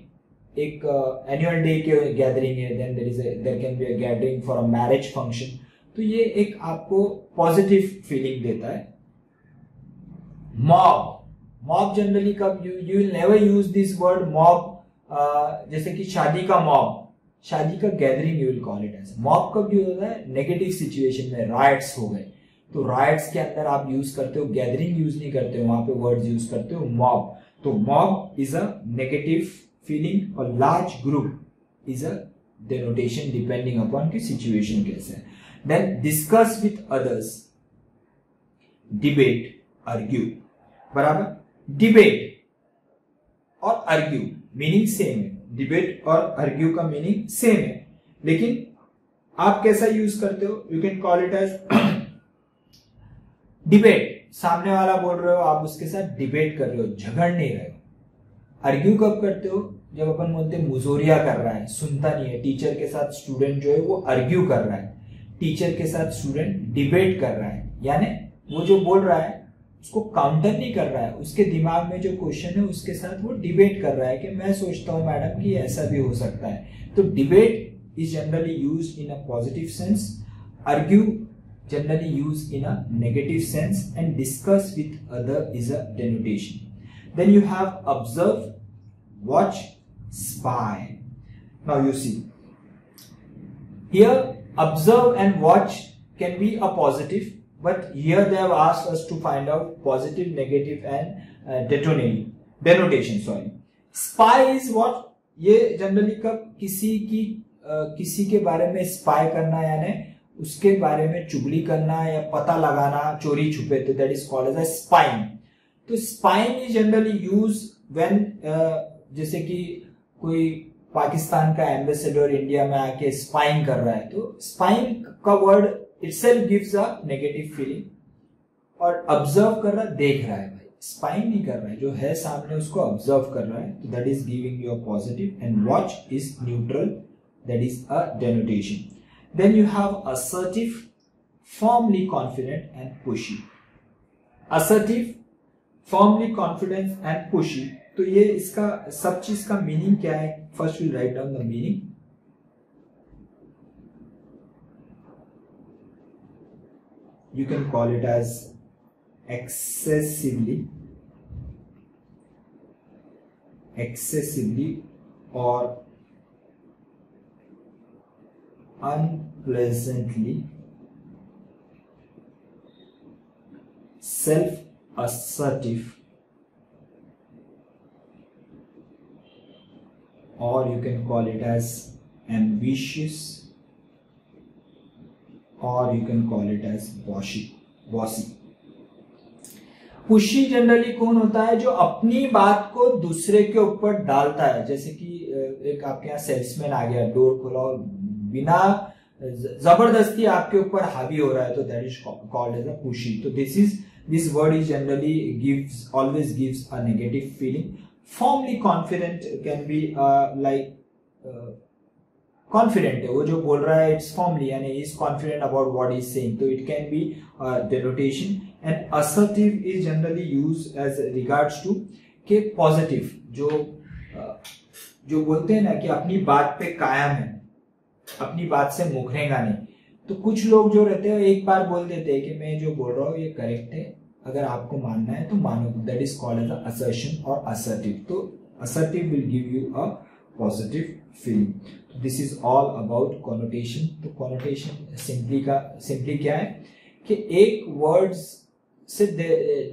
एक एनुअल डे के गैदरिंग है, then there can be a gathering for a marriage function, तो ये एक आपको पॉजिटिव फीलिंग देता है। मॉब, मॉब जनरली कब you will never use this word mob, जैसे कि शादी का मॉब, शादी का gathering you will call it as. Mob कब यूज होता है, नेगेटिव सिचुएशन में, राइट्स हो गए तो राइट्स के अंदर आप यूज करते हो, गैदरिंग यूज नहीं करते हो, वहां पे वर्ड्स यूज करते हो मॉब। तो mob is a negative feeling और large group is a denotation depending upon की सिचुएशन कैसे है। Then discuss with others, debate, argue, बराबर। डिबेट और आर्ग्यू मीनिंग सेम है, डिबेट और आर्ग्यू का मीनिंग सेम है, लेकिन आप कैसा यूज करते हो, you can call it as debate, सामने वाला बोल रहे हो आप उसके साथ डिबेट कर रहे हो, झगड़ नहीं रहे हो। आर्ग्यू कब करते हो, जब अपन बोलते हैं मुजोरिया कर रहा है, सुनता नहीं है, टीचर के साथ स्टूडेंट जो है वो आर्ग्यू कर रहा है, टीचर के साथ स्टूडेंट डिबेट कर रहा है, यानी वो जो बोल रहा है उसको काउंटर नहीं कर रहा है, उसके दिमाग में जो क्वेश्चन है उसके साथ वो डिबेट कर रहा है कि मैं सोचता हूं मैडम कि ऐसा भी हो सकता है। तो debate is generally used in a positive sense, argue generally used in a negative sense, and discuss with other is a denotation. Then you have observe, watch, spy. Now you see here observe and watch can be a positive, but here they have asked us to find out positive, negative and denotation. Sorry, spy is what, ये generally कब किसी के बारे में spy करना यानी उसके बारे में चुगली करना या पता लगाना चोरी छुपे, तो that is called as a spying. तो spying is generally use when, जैसे कि कोई पाकिस्तान का एम्बेसडर इंडिया में आके स्पाइंग कर रहा है, तो स्पाइंग का word itself gives a negative feeling. और ऑब्जर्व कर रहा, देख रहा है भाई, स्पाइंग नहीं कर रहा है, जो है सामने उसको ऑब्जर्व कर रहा है, तो that is giving you a positive. And watch is neutral, that is a denotation. Then you have assertive, firmly confident and pushy. Assertive, firmly confident and pushy. तो ये इसका सब चीज का मीनिंग क्या है, first we write down the meaning. You can call it as excessively or unpleasantly self-assertive, or you can call it as ambitious, or you can call it as bossy. Pushy generally कौन होता है, जो अपनी बात को दूसरे के ऊपर डालता है, जैसे कि एक आपके यहाँ सेल्समैन आ गया, डोर खोला और बिना जबरदस्ती आपके ऊपर हावी हो रहा है, तो that is called as a pushy. तो this word is generally always gives a negative feeling. Formally confident can be like confident है, वो जो बोल रहा है इट्स फॉर्मली यानी is confident about what is saying, तो it can be denotation. And assertive is generally use as regards to के positive, जो बोलते हैं ना कि अपनी बात पे कायम है, अपनी बात से मुकरेगा नहीं, तो कुछ लोग जो रहते हैं एक बार बोल देते हैं कि मैं जो बोल रहा हूँ ये करेक्ट है, अगर आपको मानना है तो मानो, that is called as assertion और असर्टिव। तो assertive will give you a positive feeling. तो this is all about connotation. तो कॉनोटेशन सिंपली क्या है कि एक वर्ड्स से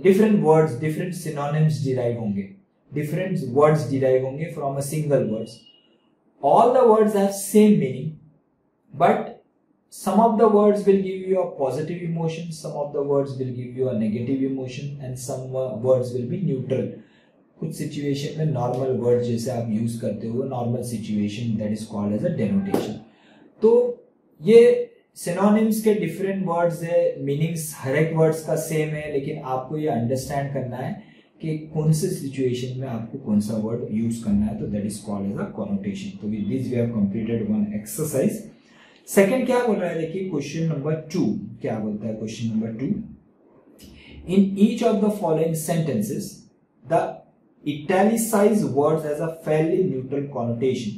different words, different synonyms derive होंगे, different words derive होंगे from a single words. All the words have same meaning, but some of the words will give you a positive emotion, some of the words will give you a negative emotion, and some words will be neutral. कुछ situation में normal word जैसे आप use करते हो, normal situation, that is called as a denotation. तो ये synonyms के different words है, मीनिंग्स हर एक वर्ड्स का सेम है, लेकिन आपको ये अंडरस्टैंड करना है कि कौन से सिचुएशन में आपको कौन सा वर्ड यूज करना है। तो that is called as a connotation. तो with this we have completed one exercise. Second क्या बोल रहा है, देखिए क्वेश्चन नंबर 2 क्या बोलता है। Question number 2, in each of the following sentences the italicized words has a fairly neutral connotation.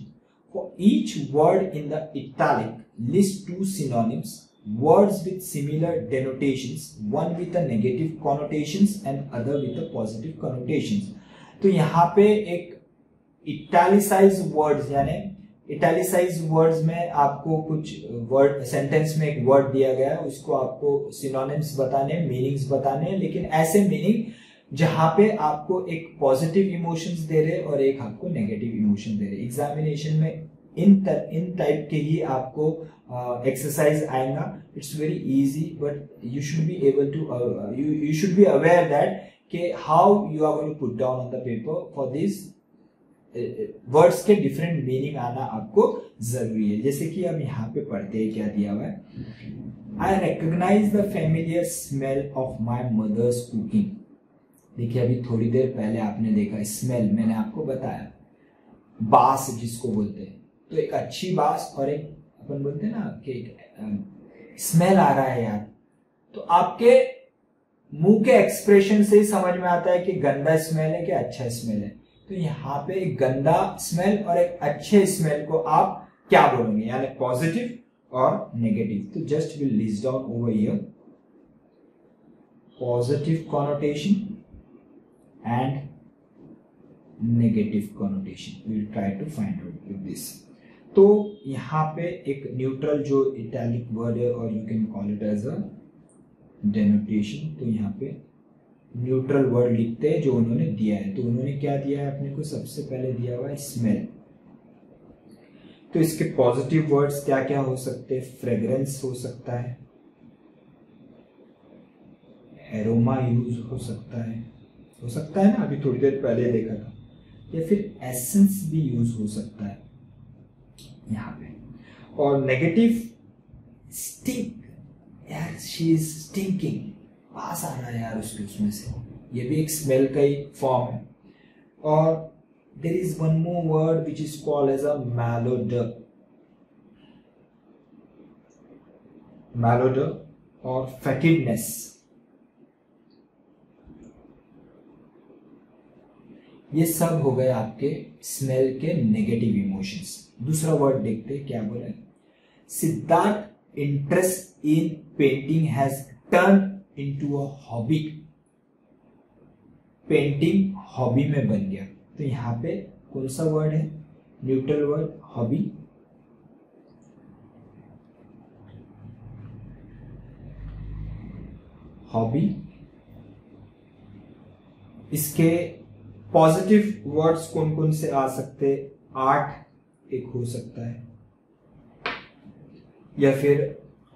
For each word in the italic, list 2 synonyms, words with similar denotations, one with a negative connotations and other with a positive connotations. तो यहाँ पे एक italicized words, यानी italicized words में आपको कुछ word, sentence में एक वर्ड दिया गया है, उसको आपको सिनोनिम्स बताने, मीनिंग्स बताने, लेकिन ऐसे मीनिंग जहां पे आपको एक पॉजिटिव इमोशंस दे रहे और एक आपको नेगेटिव इमोशन दे रहे। एग्जामिनेशन में इन टाइप के ही आपको एक्सरसाइज आएगा। It's very easy, but you should be able to, you should be aware that कि how you are going to put down on the paper. For this words के different meaning आना आपको जरूरी है। जैसे कि अब यहाँ पे पढ़ते हैं क्या दिया हुआ है, I recognise the familiar smell of my mother's cooking. देखिए अभी थोड़ी देर पहले आपने देखा स्मेल, मैंने आपको बताया बास जिसको बोलते हैं। तो एक अच्छी बास और एक अपन बोलते हैं ना कि स्मेल आ रहा है यार, तो आपके मुंह के एक्सप्रेशन से ही समझ में आता है कि गंदा स्मेल है कि अच्छा स्मेल है। तो यहाँ पे एक गंदा स्मेल और एक अच्छे स्मेल को आप क्या बोलोगे, यानी पॉजिटिव और नेगेटिव। तो just will list down over here positive connotation and negative connotation. We will try to find out with this. तो यहाँ पे एक न्यूट्रल जो इटैलिक वर्ड है, और you can call it as a denotation. तो यहाँ पे न्यूट्रल वर्ड लिखते हैं जो उन्होंने दिया है। तो उन्होंने क्या दिया है अपने को, सबसे पहले दिया हुआ है स्मेल। तो इसके पॉजिटिव वर्ड्स क्या क्या हो सकते हैं, फ्रेग्रेंस हो सकता है, एरोमा यूज हो सकता है ना, अभी थोड़ी देर पहले देखा था, या फिर एसेंस भी यूज हो सकता है यहाँ पे। और नेगेटिव स्टिंक, यार शी इज स्टिंकिंग, पास आ रहा है यार उसके उसमें से, ये भी एक स्मेल का ही फॉर्म है। और there is one more word which is called as a malodour और फैटिडनेस। ये सब हो गए आपके स्मेल के नेगेटिव इमोशंस। दूसरा वर्ड देखते हैं क्या बोला है, Siddharth interest in painting has turn into a hobby. Painting hobby में बन गया। तो यहाँ पे कौन सा वर्ड है, न्यूट्रल वर्ड हॉबी। हॉबी, इसके पॉजिटिव वर्ड्स कौन कौन से आ सकते, आर्ट एक हो सकता है, या फिर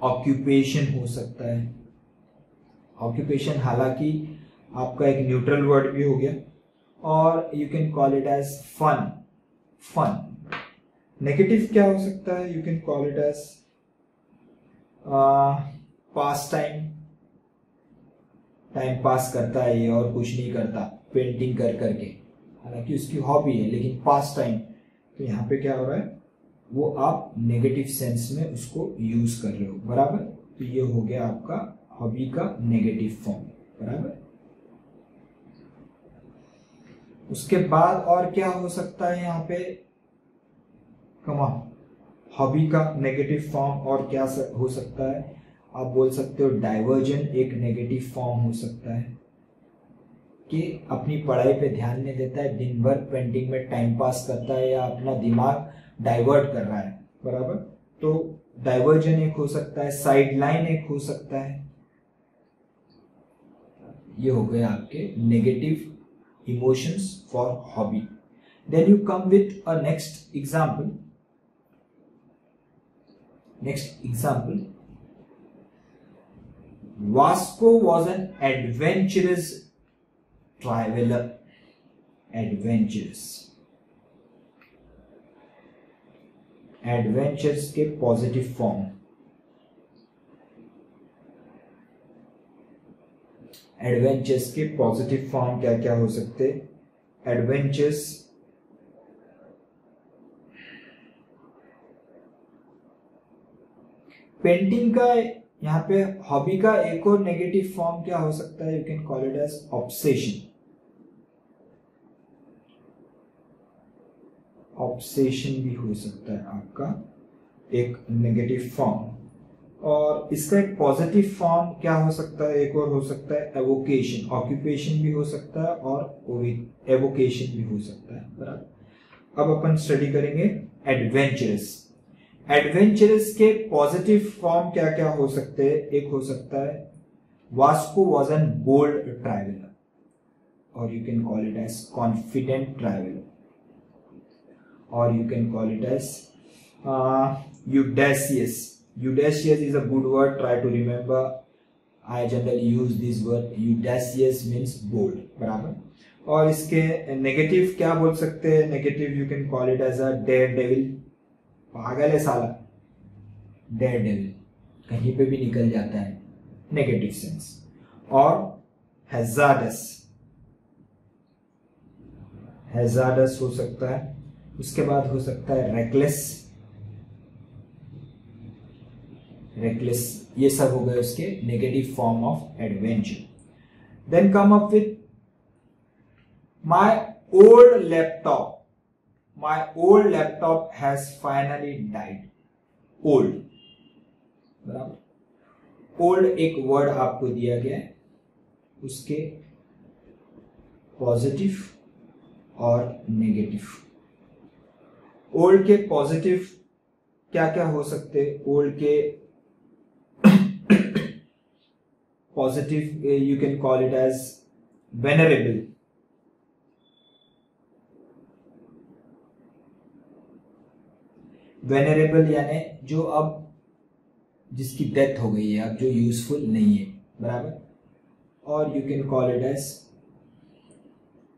ऑक्यूपेशन हो सकता है। ऑक्यूपेशन हालांकि आपका एक न्यूट्रल वर्ड भी हो गया। और you can call it as fun. Negative क्या हो सकता है, you can call it as pastime pass करता है ये और कुछ नहीं करता पेंटिंग कर करके, हालांकि उसकी हॉबी है लेकिन पास टाइम। तो यहाँ पे क्या हो रहा है, वो आप नेगेटिव सेंस में उसको यूज कर रहे हो, बराबर। तो ये हो गया आपका हॉबी का नेगेटिव फॉर्म, बराबर। उसके बाद और क्या हो सकता है यहाँ पे, कमा हॉबी का नेगेटिव फॉर्म और क्या हो सकता है, आप बोल सकते हो डाइवर्जन एक नेगेटिव फॉर्म हो सकता है कि अपनी पढ़ाई पे ध्यान नहीं देता है, दिन भर पेंटिंग में टाइम पास करता है या अपना दिमाग डाइवर्ट कर रहा है, बराबर। तो डाइवर्जन एक हो सकता है, साइडलाइन एक हो सकता है। ये हो गए आपके negative emotions for hobby. Then you come with a next example. Vasco was an adventurous traveler. Adventures के पॉजिटिव फॉर्म, एडवेंचर्स के पॉजिटिव फॉर्म क्या क्या हो सकते? एडवेंचर्स पेंटिंग का, यहाँ पे हॉबी का एक और नेगेटिव फॉर्म क्या हो सकता है? You can call it as obsession. Obsession भी हो सकता है आपका एक नेगेटिव फॉर्म। और इसका एक पॉजिटिव फॉर्म क्या हो सकता है? एक और हो सकता है एवोकेशन। ऑक्यूपेशन भी हो सकता है और एवोकेशन भी हो सकता है, बराबर। अब अपन स्टडी करेंगे एडवेंचरस। एडवेंचरस के पॉजिटिव फॉर्म क्या क्या हो सकते हैं? एक हो सकता है Vasco was an bold traveller, और you can call it as confident traveller, और you can call it as audacious. Audacious is a good word, try to remember. I generally use this word. Audacious means bold, बराबर। और इसके negative क्या बोल सकते हैं? Negative you can call it as a daredevil, पागल है साला, daredevil, कहीं पे भी निकल जाता है, नेगेटिव सेंस। और hazardous हो सकता है। उसके बाद हो सकता है रेकलेस, ये सब हो गए उसके negative form of adventure. Then come up with my old laptop has finally died. Old, बराबर। ओल्ड एक वर्ड आपको दिया गया है, उसके पॉजिटिव और नेगेटिव। ओल्ड के पॉजिटिव क्या क्या हो सकते? ओल्ड के positive you can call it as venerable. Venerable यानी जो अब जिसकी डेथ हो गई है, अब जो यूजफुल नहीं है, बराबर। और you can call it as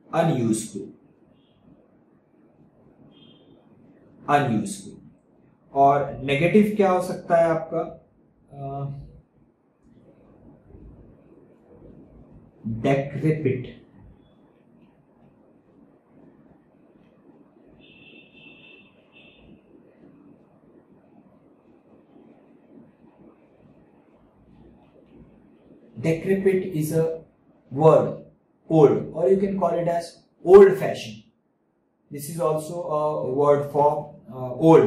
unuseful. और नेगेटिव क्या हो सकता है आपका? Decrepit, decrepit is a word, old, or you can call it as old fashioned. This is also a word for old,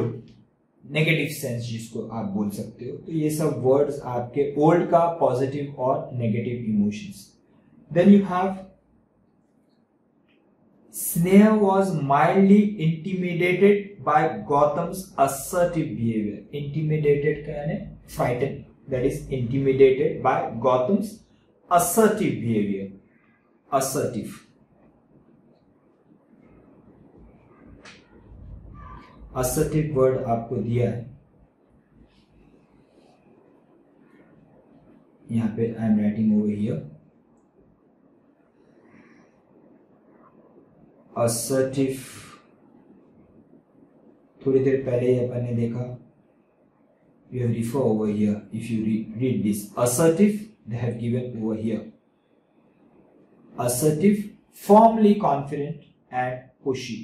negative sense जिसको आप बोल सकते हो। तो ये सब वर्ड्स आपके ओल्ड का पॉजिटिव और negative emotions. Then you have Sneh was mildly intimidated by Gautam's assertive behaviour. Intimidated का यानी frighten, that is intimidated by Gautam's assertive behaviour. Assertive, assertive word आपको दिया है यहां पे। I am writing over here assertive. थोड़ी देर पहले ही अपन ने देखा, you have refer over here. If you read this assertive, they have given over here assertive, firmly confident and pushy.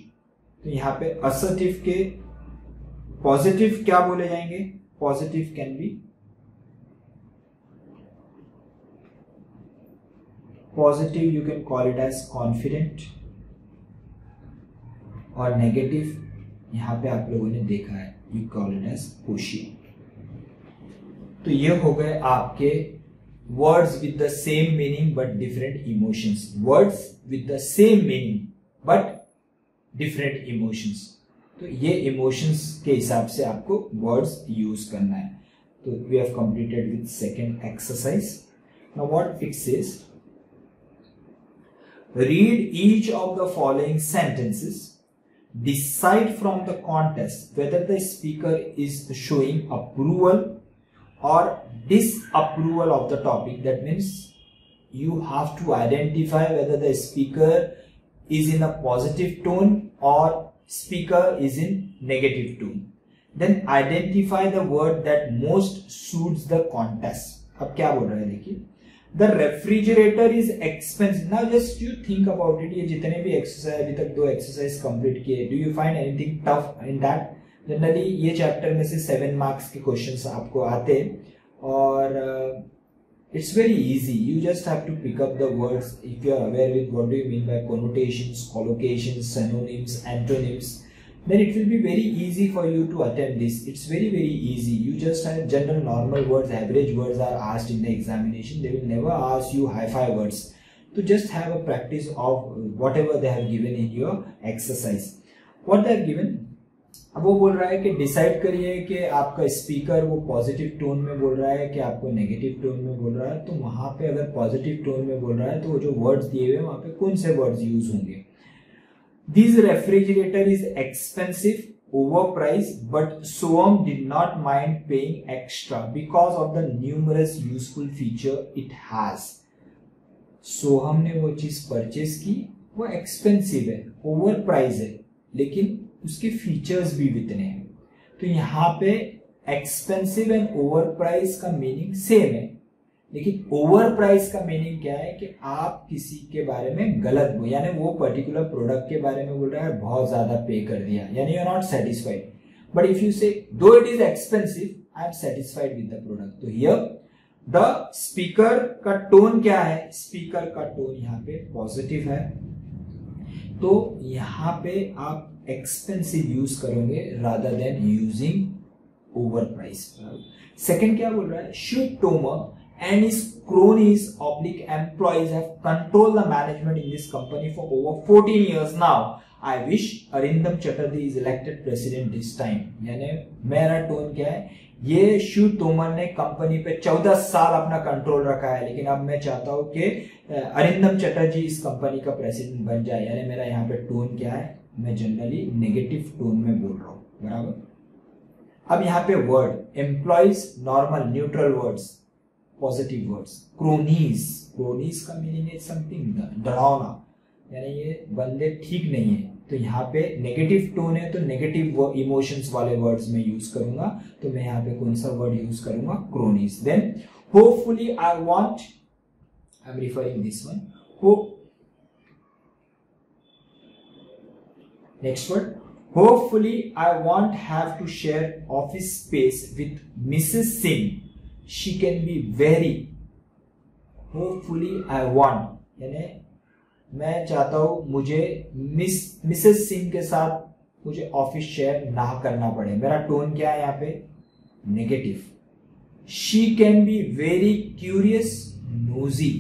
तो यहाँ पे assertive के पॉजिटिव क्या बोले जाएंगे? Positive can be, positive you can call it as confident, और negative यहाँ पे आप लोगों ने देखा है, you call it as quotient. तो ये हो गए आपके words with the same meaning but different emotions, words with the same meaning but different emotions. तो ये इमोशंस के हिसाब से आपको वर्ड्स यूज करना है। तो we have completed with second exercise. Now what it says, read each of the following sentences, decide from the context whether the speaker is showing approval or disapproval of the topic. That means you have to identify whether the speaker is in a positive tone or speaker is in negative tone. Then identify the word that most suits the context. अब क्या बोल रहा है देखिए, The refrigerator is expensive. Now just you think about it. ये जितने भी exercise अभी तक 2 एक्सरसाइज कंप्लीट किए, do you find anything tough in that? Generally ये चैप्टर में से 7 मार्क्स के क्वेश्चंस आपको आते और it's very easy. You just have to pick up the words if you are aware with what do you mean by connotations, collocations, synonyms, antonyms. Then it will be very easy for you to attempt this. It's very easy. You just have general normal words, average words are asked in the examination. They will never ask you hi-fi words. So just have a practice of whatever they have given in your exercise. What they have given, अब वो बोल रहा है कि decide करिए कि आपका speaker वो पॉजिटिव टोन में बोल रहा है कि आपको नेगेटिव टोन में बोल रहा है. तो वहां पे अगर पॉजिटिव टोन में बोल रहा है तो वो जो वर्ड्स दिए हुए वहां पे कौन से वर्ड्स यूज होंगे? This refrigerator is expensive, overpriced, but Soham did not mind paying extra because of the numerous useful feature it has. सोहम ने वो चीज परचेज की, वो एक्सपेंसिव है, ओवर प्राइस है, लेकिन उसके फीचर्स भी इतने हैं. तो यहाँ पे एक्सपेंसिव एंड ओवर प्राइस का मीनिंग सेम है, लेकिन ओवर प्राइस का मीनिंग क्या है कि आप किसी के बारे में गलत बोल, यानी वो पर्टिकुलर प्रोडक्ट के बारे में बोल रहा है बहुत ज्यादा पे कर दिया, यानी you are not satisfied. But if you say do it is expensive, I am satisfied with the product. तो हियर द स्पीकर का टोन क्या है? स्पीकर का टोन यहाँ पे पॉजिटिव है, तो यहाँ पे आप एक्सपेंसिव यूज करोगे rather than using over price. Second क्या बोल रहा है? Should Tomar and his cronies / employees have controlled the management in this company for over 14 years now. I wish Arindam Chatterjee is elected president this time. यानी मेरा tone क्या है? ये शिव तोमर ने कंपनी पे 14 साल अपना कंट्रोल रखा है, लेकिन अब मैं चाहता हूँ कि अरिंदम चटर्जी इस कंपनी का प्रेसिडेंट बन जाए. यानी मेरा यहाँ पे टोन क्या है? मैं जनरली नेगेटिव टोन में बोल रहा हूँ, बराबर. अब यहाँ पे word employees normal neutral words, positive words. Cronies, cronies का मीनिंग है समथिंग डरावना, यानी ये बंदे ठीक नहीं है. तो यहाँ पे नेगेटिव टोन है, तो नेगेटिव इमोशंस वाले वर्ड्स में यूज करूंगा. तो मैं यहाँ पे कौन सा वर्ड यूज करूंगा? Cronies. Then hopefully I want, I am referring this one. Next word, hopefully I won't have to share office space with Mrs. Singh. She can be very. Hopefully I want, यानी मैं चाहता हूं मुझे Mrs Singh के साथ मुझे office share ना करना पड़े. मेरा टोन क्या है यहाँ पे? Negative. She can be very curious nosy.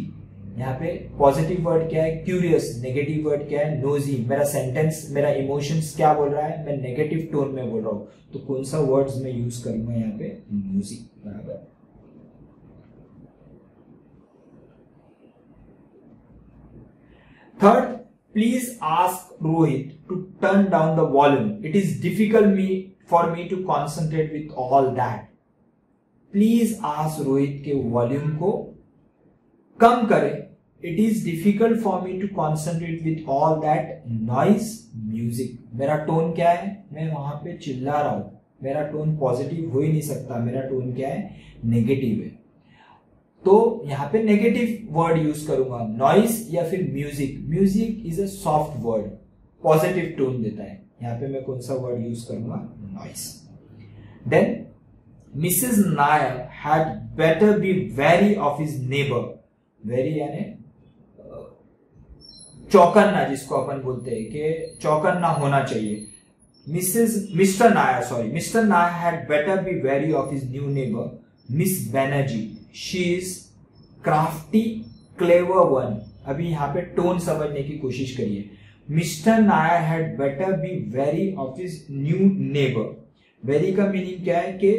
यहाँ पे पॉजिटिव वर्ड क्या है? क्यूरियस. नेगेटिव वर्ड क्या है? नोजी. मेरा सेंटेंस, मेरा इमोशंस क्या बोल रहा है? मैं नेगेटिव टोन में बोल रहा हूं, तो कौन सा वर्ड्स में यूज करूंगा यहाँ पे? नोजी, बराबर. Third, please ask Rohit to turn down the volume. It is difficult for me to concentrate with all that. Please ask Rohit के वॉल्यूम को कम करें. It is difficult for me to concentrate with all that noise music. मेरा tone क्या है? मैं वहां पे चिल्ला रहा हूं. मेरा टोन पॉजिटिव हो ही नहीं सकता. मेरा टोन क्या है? नेगेटिव है. तो यहाँ पे नेगेटिव वर्ड यूज करूंगा, नॉइस या फिर music. Music is a soft word, positive tone देता है. यहाँ पे मैं कौन सा वर्ड यूज करूंगा? Noise. Then Mrs Nair had better be wary of his neighbour. Wary यानी चौकन्ना, जिसको अपन बोलते हैं कि चौकन्ना होना चाहिए. Mr. Nair had better be wary of his new neighbor, Miss Banerjee. She is crafty, clever one. अभी यहाँ पे टोन समझने की कोशिश करिए. Mr. Nair had better be wary of his new neighbor. Wary का मीनिंग क्या है कि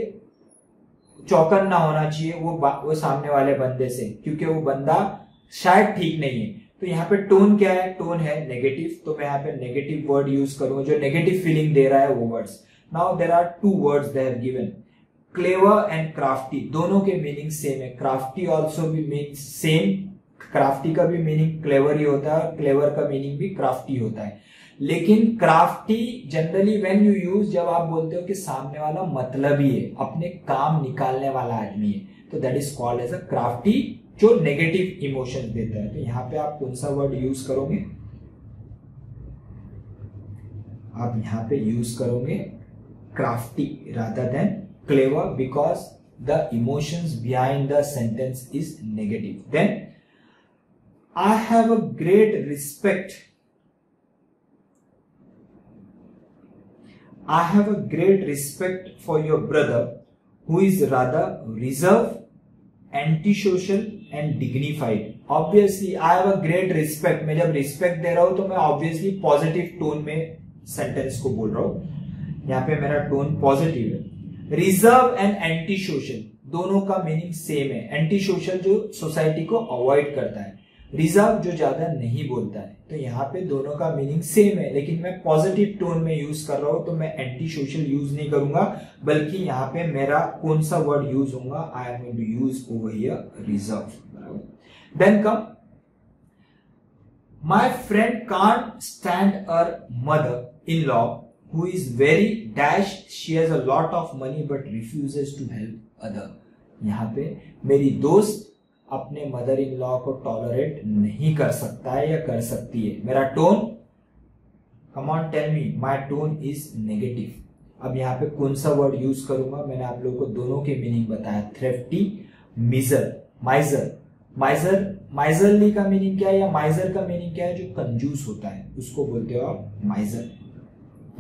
चौकन ना होना चाहिए वो सामने वाले बंदे से, क्योंकि वो बंदा शायद ठीक नहीं है. तो यहाँ पे टोन क्या है? टोन है नेगेटिव, तो मैं यहाँ पे नेगेटिव वर्ड यूज करूंगा जो नेगेटिव फीलिंग दे रहा है वो words. Now there are two words they have given, clever and crafty. दोनों के मीनिंग सेम है. क्राफ्टी ऑल्सो भी मीन्स सेम. क्राफ्टी का भी मीनिंग क्लेवर ही होता है और क्लेवर का मीनिंग भी क्राफ्टी होता है. लेकिन crafty generally when you use, जब आप बोलते हो कि सामने वाला मतलब ही है, अपने काम निकालने वाला आदमी है, तो that is called as a crafty, जो नेगेटिव इमोशन देता है. तो यहां पे आप कौन सा वर्ड यूज करोगे? आप यहां पे यूज करोगे crafty rather than clever, because the emotions behind the sentence is negative. Then I have a great respect. I have a great respect for your brother, who is rather reserved, antisocial and dignified. Obviously, I have a great respect. मैं जब respect दे रहा हूं तो मैं obviously positive tone में sentence को बोल रहा हूं. यहाँ पे मेरा tone positive है. Reserved and antisocial दोनों का meaning same है. Antisocial जो society को avoid करता है, रिजर्व जो ज्यादा नहीं बोलता है. तो यहाँ पे दोनों का मीनिंग सेम है, लेकिन मैं पॉजिटिव टोन में यूज कर रहा हूं, तो मैं एंटी सोशल यूज नहीं करूंगा, बल्कि यहाँ पे मेरा कौन सा वर्ड यूज होगा? I am going to use over here reserve. Then come, my friend can't stand her mother in law who is very dash, she has a lot of money but refuses to help other. यहाँ पे मेरी दोस्त अपने mother in law को tolerate नहीं कर सकता है या कर सकती है. मेरा tone, come on tell me, my tone is negative. अब यहाँ पे कौन सा वर्ड यूज करूंगा? मैंने आप लोगों को दोनों के मीनिंग बताया. Thrifty, miser, माइजर. माइजरली का मीनिंग क्या है या माइजर का मीनिंग क्या है? जो कंजूस होता है उसको बोलते हो आप माइजर,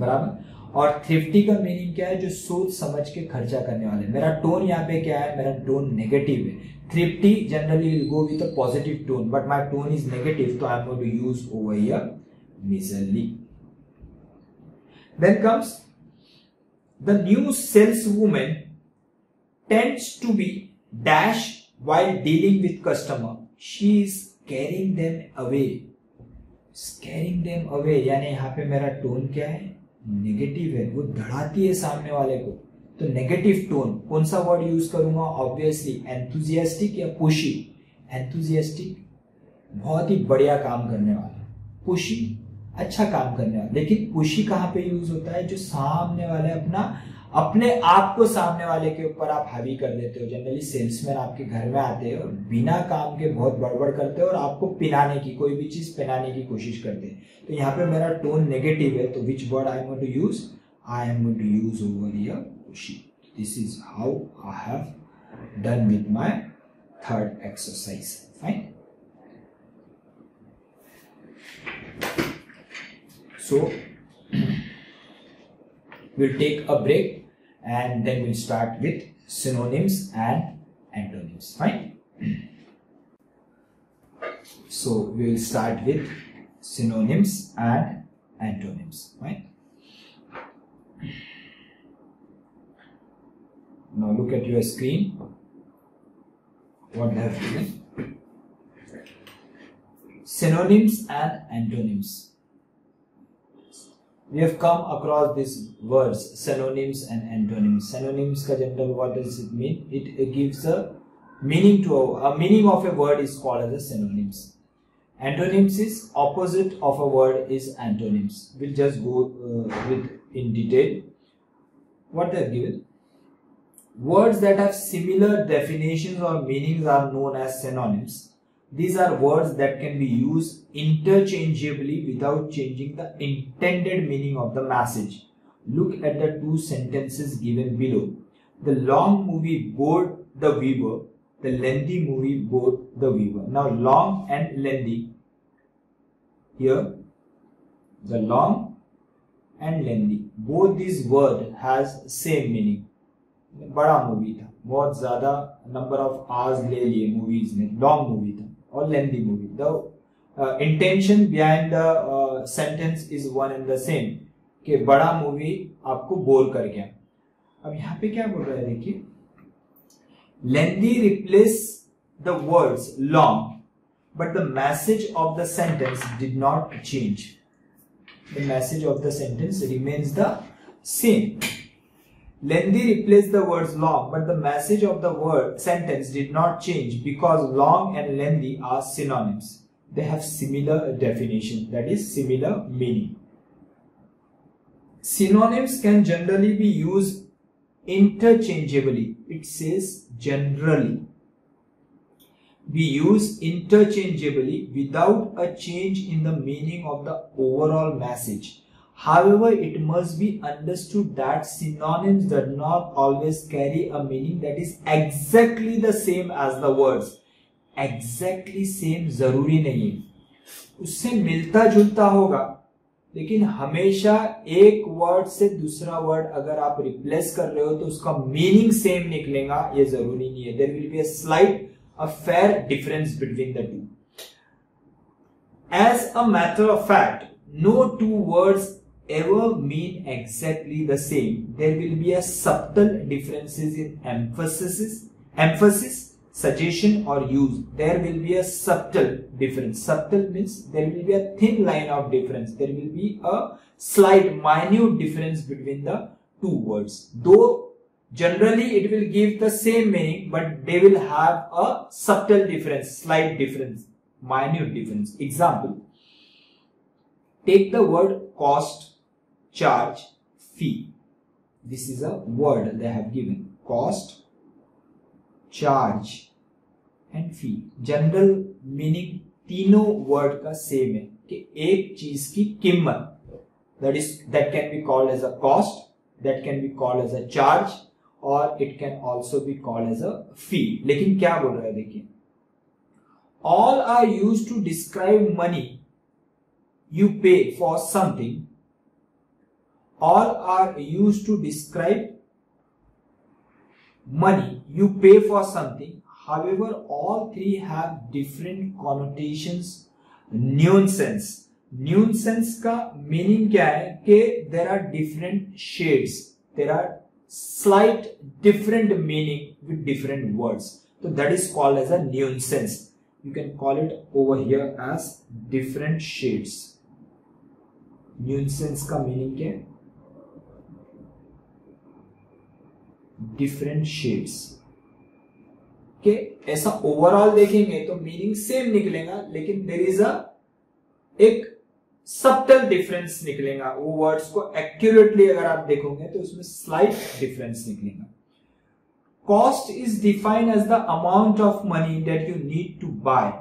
बराबर. और थ्रिफ्टी का मीनिंग क्या है? जो सोच समझ के खर्चा करने वाले. मेरा टोन यहाँ पे क्या है? मेरा टोन नेगेटिव है. Thrifty generally will go with a positive tone, but my tone is negative, so I am going to use over here miserly. Then comes the new saleswoman tends to be dash while dealing with customer. She is scaring them away. Scaring them away यानी यहाँ पे मेरा tone क्या है? Negative है. वो डराती है सामने वाले को. तो नेगेटिव टोन कौन सा वर्ड यूज करूंगा? ऑब्वियसली एंथुजियास्टिक या पुशी. एंथुजियास्टिक बहुत ही बढ़िया काम करने वाला, पुशी अच्छा काम करने वाला. लेकिन पुशी कहाँ पे यूज होता है? जो सामने वाले अपने आप को सामने वाले के ऊपर आप हावी कर देते हो. जनरली सेल्समैन आपके घर में आते हैं और बिना काम के बहुत बड़बड़ करते हैं और आपको पिनाने की, कोई भी चीज पिनाने की कोशिश करते हैं. तो यहाँ पे मेरा टोन नेगेटिव है, तो which word I am going to use? I am going to use over here pushy. This is how I have done with my third exercise. Fine. So we'll take a break and then we'll start with synonyms and antonyms. Fine. So we will start with synonyms and antonyms. Fine. Now look at your screen. What they have given. Synonyms and antonyms. We have come across these words, synonyms and antonyms. Synonyms ka general, what does it mean? It gives a meaning to a meaning of a word is called as a synonyms. Antonyms is opposite of a word is antonyms. We'll just go with in detail what they have given. Words that have similar definitions or meanings are known as synonyms. These are words that can be used interchangeably without changing the intended meaning of the message. Look at the two sentences given below. The long movie bored the viewer. The lengthy movie bored the viewer. Now long and lengthy. Here the long and lengthy. Both these word has same meaning. बड़ा movie था, बहुत ज्यादा number of hours ले लिए movies ने, long movie था, और lengthy movie. The intention behind the sentence is one and the same, कि बड़ा मूवी आपको बोर कर गया. अब यहाँ पे क्या बोल रहा है देखिए, lengthy replace the words long but the message of the sentence did not change. The message of the sentence remains the same. Lengthy replaced the words long, but the message of the word sentence did not change because long and lengthy are synonyms. They have similar definition, that is similar meaning. Synonyms can generally be used interchangeably. It says generally. We use interchangeably without a change in the meaning of the overall message. However, it must be understood that synonyms do not always carry a meaning that is exactly the same as the words. Exactly same जरूरी नहीं, उससे मिलता जुलता होगा, लेकिन हमेशा एक word से दूसरा वर्ड अगर आप रिप्लेस कर रहे हो तो उसका मीनिंग सेम निकलेगा, ये जरूरी नहीं है. There will be a fair difference between the two. As a matter of fact, no two words ever mean exactly the same. There will be a subtle differences in emphasis, suggestion or use. There will be a subtle difference. Subtle means there will be a thin line of difference. There will be a slight minute difference between the two words. Though generally it will give the same meaning, but they will have a subtle difference, slight difference, minute difference. Example, take the word cost, charge, fee. This is a word they have given. Cost, charge and fee. General meaning तीनों word का same है, कि एक चीज की कीमत, that can be called as a cost, that can be called as a charge, or it can also be called as a fee. लेकिन क्या बोल रहा है देखिए, all are used to describe money you pay for something. All are used to describe money you pay for something. However, all three have different connotations. Nuance. Nuance का meaning क्या है, कि there are different shades. There are slight different meaning with different words. So that is called as a nuance. You can call it over here as different shades. Nuance का meaning क्या है? Different shades. के ऐसा overall देखेंगे तो meaning same निकलेगा, लेकिन there is एक सबटल डिफरेंस निकलेगा. वो वर्ड्स को एक्यूरेटली अगर आप देखोगे तो उसमें स्लाइट डिफरेंस निकलेगा. Cost is defined as the amount of money that you need to buy,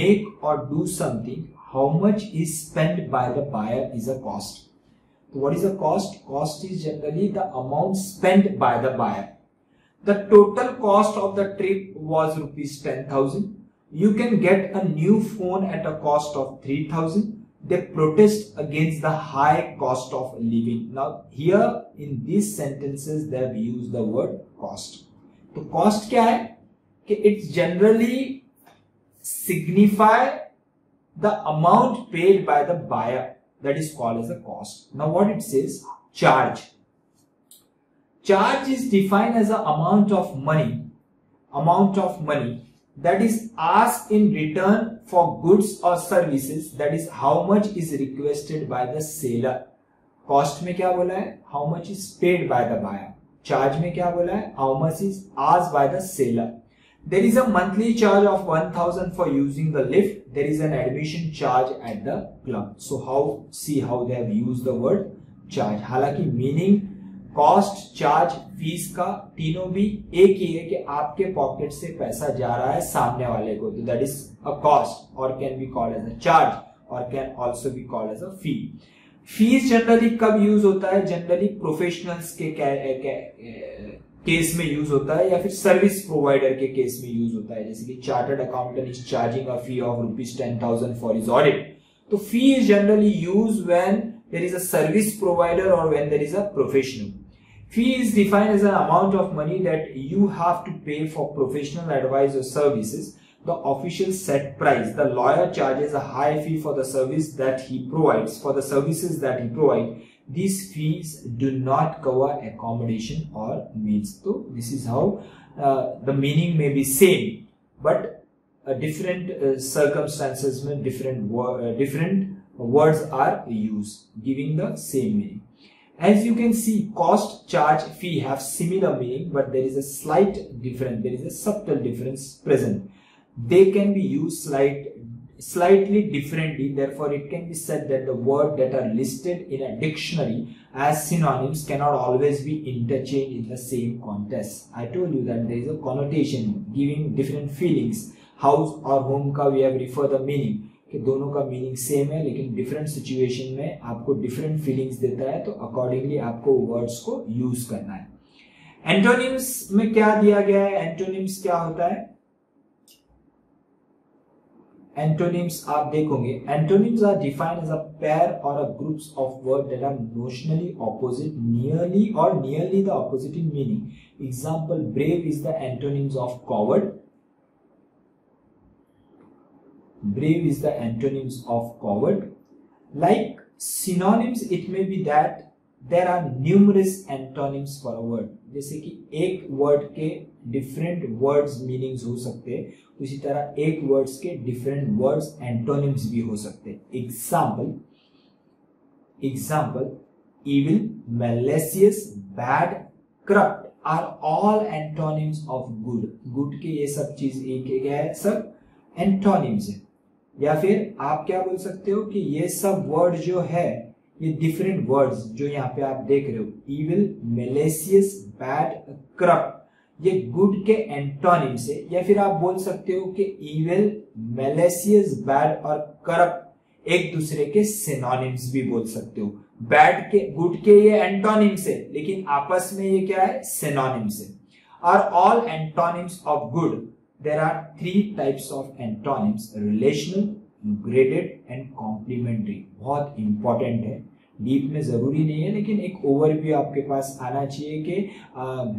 make or do something. How much is spend by the buyer is a cost. So what is a cost? Cost is generally the amount spent by the buyer. The total cost of the trip was rupees 10,000. You can get a new phone at a cost of 3,000. They protest against the high cost of living. Now here in these sentences they have used the word cost. तो cost क्या है, कि it's generally signify the amount paid by the buyer. That is called as a cost. Now what it says, charge. Charge is defined as the amount of money that is asked in return for goods or services. That is how much is requested by the seller. Cost में क्या बोला है, how much is paid by the buyer. Charge में क्या बोला है, how much is asked by the seller. There is a monthly charge of 1,000 for using the lift. There is an admission charge at the club. So see how they have used the word charge. हालांकि meaning cost, charge, fees का तीनों भी एक ही है, कि आपके pocket से पैसा जा रहा है सामने वाले को, तो that is a cost or can be called as a charge or can also be called as a fee. Fees generally कब यूज होता है, जनरली प्रोफेशनल्स के केस में यूज होता है, या फिर सर्विस प्रोवाइडर के केस में यूज होता है. जैसे कि chartered accountant is charging a fee of rupees 10,000 for his audit. तो fee is generally use when there is a service provider or when there is a professional. Fee is defined as an amount of money that you have to pay for professional advice or services. The official set price. The lawyer charges a high fee for the service that he provides, for the services that he provides. These fees do not cover accommodation or meals. So this is how the meaning may be same, but different circumstances में different words are used, giving the same meaning. As you can see, cost, charge, fee have similar meaning, but there is a slight difference. There is a subtle difference present. They can be used slightly differently. Therefore, it can be said that the words that are listed in a dictionary as synonyms cannot always be interchanged in the same context. I told you that there is a connotation giving different feelings. House or home का we have refer the meaning कि दोनों का meaning same है, लेकिन different situation में आपको different feelings देता है, तो अकॉर्डिंगली आपको वर्ड्स को यूज करना है। एंटोनिम्स में क्या दिया गया है? एंटोनिम्स क्या होता है? एंटोनिम्स आप देखोगे, antonyms are defined as a pair or a groups of word that are notionally opposite, nearly the opposite in meaning. Example, brave is the antonyms of coward. Brave is the antonyms of coward. Like synonyms, it may be that there are numerous antonyms for a word. जैसे कि एक word के different words meanings हो सकते हैं, उसी तरह एक words के different words antonyms भी हो सकते हैं. Example, evil, malicious, bad, corrupt are all antonyms of good. Good के ये सब चीज एक है, सब antonyms है. या फिर आप क्या बोल सकते हो कि ये सब वर्ड जो है, ये डिफरेंट वर्ड्स जो यहाँ पे आप देख रहे हो, इविल, मेलेसियस, बैड, करप्ट, ये गुड के एंटोनिम्स है. या फिर आप बोल सकते हो कि इविल, मेलेसियस, बैड और करप्ट एक दूसरे के सिनोनिम्स भी बोल सकते हो. बैड के, गुड के ये एंटोनिम्स है, लेकिन आपस में ये क्या है? सिनोनिम्स है. Are all antonyms of good. There are three types of antonyms: relational, graded and complementary. बहुत important है, डीप में जरूरी नहीं है, लेकिन एक ओवरव्यू आपके पास आना चाहिए कि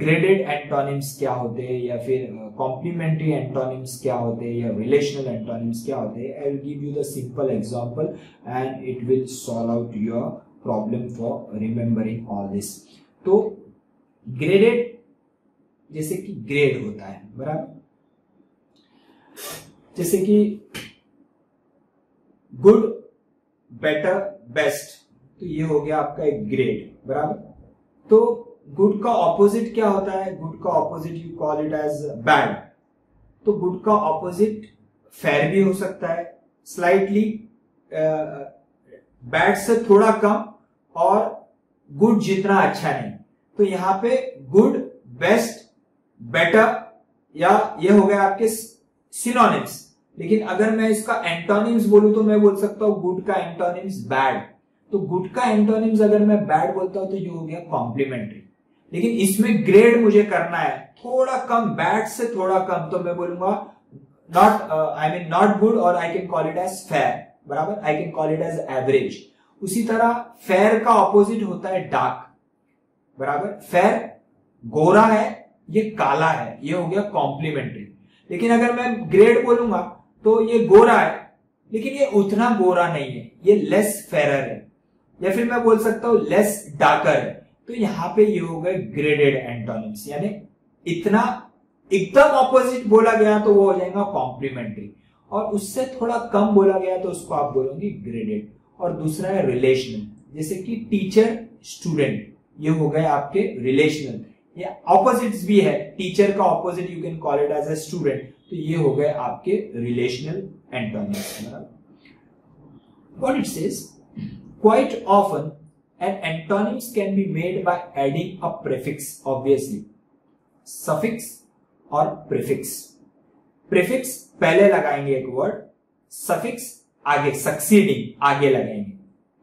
ग्रेडेड एंटोनिम्स क्या होते हैं, या फिर कॉम्प्लीमेंट्री एंटोनिम्स क्या होते हैं, या रिलेशनल एंटोनिम्स क्या होते हैं. I will give you the simple example and it will solve out your problem for remembering all this. तो ग्रेडेड जैसे कि ग्रेड होता है, बराबर, जैसे कि गुड, बेटर, बेस्ट, तो ये हो गया आपका एक ग्रेड, बराबर. तो गुड का ऑपोजिट क्या होता है? गुड का opposite you call it as bad. तो गुड का ऑपोजिट फेयर भी हो सकता है, स्लाइटली बैड से थोड़ा कम, और गुड जितना अच्छा नहीं. तो यहां पे गुड, बेस्ट, बेटर, या ये हो गया आपके सिनोनिम्स. लेकिन अगर मैं इसका एंटोनिम्स बोलूं तो मैं बोल सकता हूं गुड का एंटोनिम्स बैड. तो गुड का एंटोनिम्स अगर मैं बैड बोलता हूं तो ये हो गया कॉम्प्लीमेंट्री. लेकिन इसमें ग्रेड मुझे करना है थोड़ा कम, बैड से थोड़ा कम, तो मैं बोलूंगा नॉट गुड, और I can call it as fair, बराबर. I can call it as average. उसी तरह फेयर का ऑपोजिट होता है डार्क, बराबर. फेयर गोरा है, ये काला है, ये हो गया कॉम्प्लीमेंट्री. लेकिन अगर मैं ग्रेड बोलूंगा तो ये गोरा है, लेकिन ये उतना गोरा नहीं है, ये लेस फेरर है. या फिर मैं बोल सकता हूं लेस डार्कर है. तो यहां पे ये हो गए ग्रेडेड एंटोनिम्स, यानी इतना एकदम ऑपोजिट बोला गया तो वो हो जाएगा कॉम्प्लीमेंट्री, और उससे थोड़ा कम बोला गया तो उसको आप बोलोगे ग्रेडेड. और दूसरा है रिलेशनल, जैसे कि टीचर, स्टूडेंट, ये हो गए आपके रिलेशनल. ये ऑपोजिट्स भी है, टीचर का opposite you can call it as a student, तो ये हो गए आपके relational antonyms. What it says, quite often an antonyms can be made by adding a prefix, obviously suffix और प्रीफिक्स. प्रीफिक्स पहले लगाएंगे एक वर्ड, सफिक्स आगे, सक्सीडिंग आगे लगाएंगे,